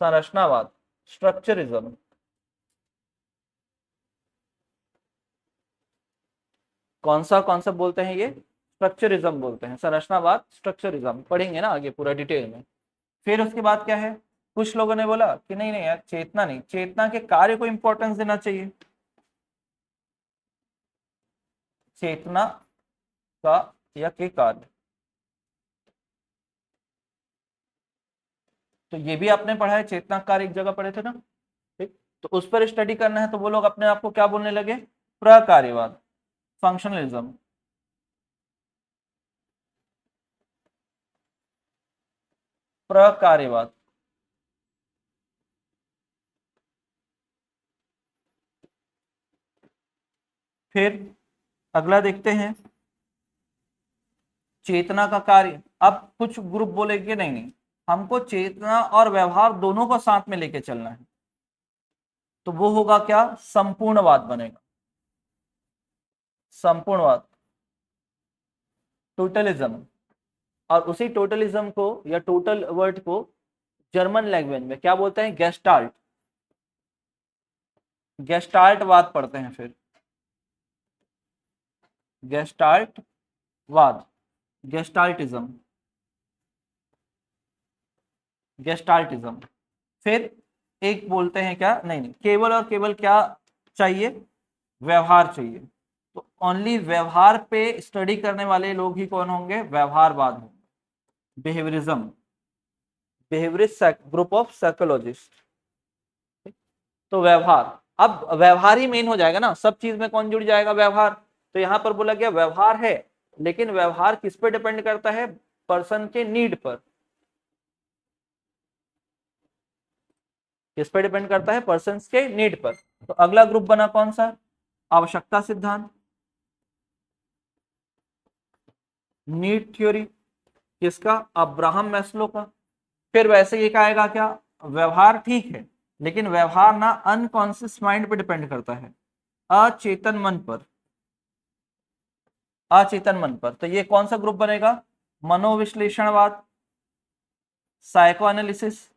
संरचनावाद, स्ट्रक्चरिज्म। कौन सा कॉन्सेप्ट बोलते हैं ये, स्ट्रक्चरिज्म बोलते हैं। संरचनावाद स्ट्रक्चरिज्म पढ़ेंगे ना आगे पूरा डिटेल में। फिर उसके बाद क्या है, कुछ लोगों ने बोला कि नहीं नहीं यार, चेतना नहीं, चेतना के कार्य को इंपॉर्टेंस देना चाहिए। चेतना का या के कार्य, तो ये भी आपने पढ़ा है, चेतना कार्य एक जगह पढ़े थे ना। ठीक, तो उस पर स्टडी करना है, तो वो लोग अपने आप को क्या बोलने लगे, प्रकार्यवाद, फंक्शनलिज्म। प्रकार्यवाद। फिर अगला देखते हैं, चेतना का कार्य। अब कुछ ग्रुप बोलेंगे नहीं नहीं, हमको चेतना और व्यवहार दोनों को साथ में लेके चलना है, तो वो होगा क्या, संपूर्णवाद बनेगा। संपूर्णवाद। टोटलिज्म, और उसी टोटलिज्म को या टोटल वर्ड को जर्मन लैंग्वेज में क्या बोलते हैं? गेस्टाल्ट, गेस्टाल्टवाद पढ़ते हैं फिर, गेस्टाल्टवाद, गेस्टाल्टिज्म, गेस्टाल्टिज्म। फिर एक बोलते हैं क्या, नहीं नहीं, केवल और केवल क्या चाहिए? व्यवहार चाहिए। तो ओनली व्यवहार पे स्टडी करने वाले लोग ही कौन होंगे? व्यवहारवाद होंगे, behaviourism, behaviourist group of psychologist. तो व्यवहार, अब व्यवहार ही मेन हो जाएगा ना, सब चीज में कौन जुड़ जाएगा? व्यवहार। तो यहां पर बोला गया व्यवहार है, लेकिन व्यवहार किस पे डिपेंड करता है? पर्सन के नीड पर। किस पे डिपेंड करता है? पर्सन के नीड पर। तो अगला ग्रुप बना कौन सा? आवश्यकता सिद्धांत, नीड थ्योरी, किसका? अब्राहम मैस्लो का। फिर वैसे ये कहेगा क्या? व्यवहार ठीक है, लेकिन व्यवहार ना अनकॉन्शियस माइंड पे डिपेंड करता है, अचेतन मन पर, अचेतन मन पर। तो ये कौन सा ग्रुप बनेगा? मनोविश्लेषणवाद, साइको एनालिसिस,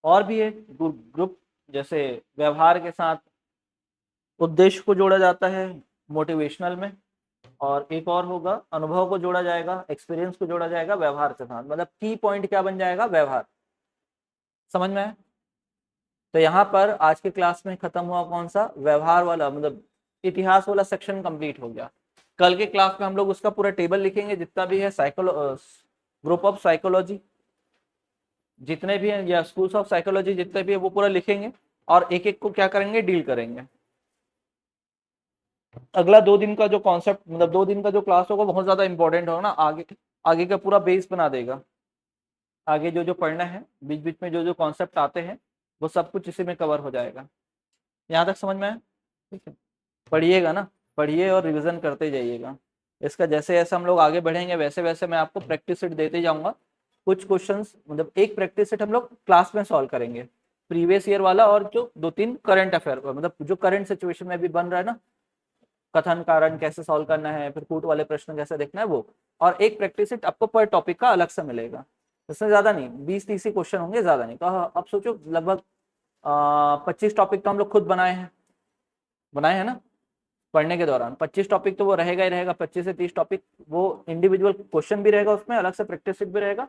और भी एक ग्रुप, जैसे व्यवहार के साथ उद्देश्य को जोड़ा जाता है मोटिवेशनल में, और एक और होगा अनुभव को जोड़ा जाएगा, एक्सपीरियंस को जोड़ा जाएगा व्यवहार के साथ। मतलब की पॉइंट क्या बन जाएगा? व्यवहार। समझ में आया? तो यहाँ पर आज के क्लास में खत्म हुआ कौन सा? व्यवहार वाला, मतलब इतिहास वाला सेक्शन कंप्लीट हो गया। कल के क्लास में हम लोग उसका पूरा टेबल लिखेंगे, जितना भी है ग्रुप ऑफ साइकोलॉजी जितने भी हैं, या स्कूल्स ऑफ साइकोलॉजी जितने भी है, वो पूरा लिखेंगे और एक एक को क्या करेंगे? डील करेंगे। अगला 2 दिन का जो कॉन्सेप्ट, मतलब 2 दिन का जो क्लास होगा, बहुत ज्यादा इंपॉर्टेंट होगा ना, आगे आगे का पूरा बेस बना देगा। आगे जो जो पढ़ना है, बीच बीच में जो जो कॉन्सेप्ट आते हैं, वो सब कुछ इसी में कवर हो जाएगा। यहाँ तक समझ में आया? ठीक है, पढ़िएगा ना, पढ़िए और रिवीजन करते जाइएगा। इसका जैसे जैसे हम लोग आगे बढ़ेंगे, वैसे वैसे मैं आपको प्रैक्टिस सेट देते जाऊंगा। कुछ क्वेश्चंस, मतलब एक प्रैक्टिस सेट हम लोग क्लास में सॉल्व करेंगे, प्रीवियस ईयर वाला, और जो 2-3 करंट अफेयर, मतलब जो करंट सिचुएशन में भी बन रहा है ना, कथन कारण कैसे सॉल्व करना है, फिर कूट वाले प्रश्न कैसे देखना है, वो। और एक प्रैक्टिस सेट आपको पर टॉपिक का अलग से मिलेगा। इसमें ज्यादा नहीं, 20-30 ही क्वेश्चन होंगे, ज्यादा नहीं। तो अब सोचो, लगभग 25 टॉपिक तो हम लोग खुद बनाए हैं ना पढ़ने के दौरान। 25 टॉपिक तो वो रहेगा ही रहेगा, 25 से 30 टॉपिक वो इंडिविजुअल क्वेश्चन भी रहेगा, उसमें अलग से प्रैक्टिस सेट भी रहेगा।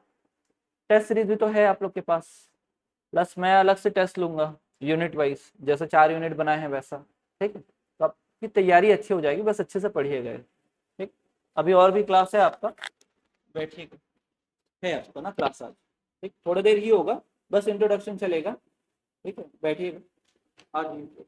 टेस्ट सीरीज भी तो है आप लोग के पास, प्लस मैं अलग से टेस्ट लूंगा यूनिट वाइज, जैसे 4 यूनिट बनाए हैं वैसा। ठीक है, तो आपकी तैयारी अच्छी हो जाएगी, बस अच्छे से पढ़िएगा। ठीक, अभी और भी क्लास है आपका, बैठिएगा, है आपका ना क्लास आज। ठीक, थोड़ी देर ही होगा, बस इंट्रोडक्शन चलेगा। ठीक है, बैठिएगा, आ जाइए।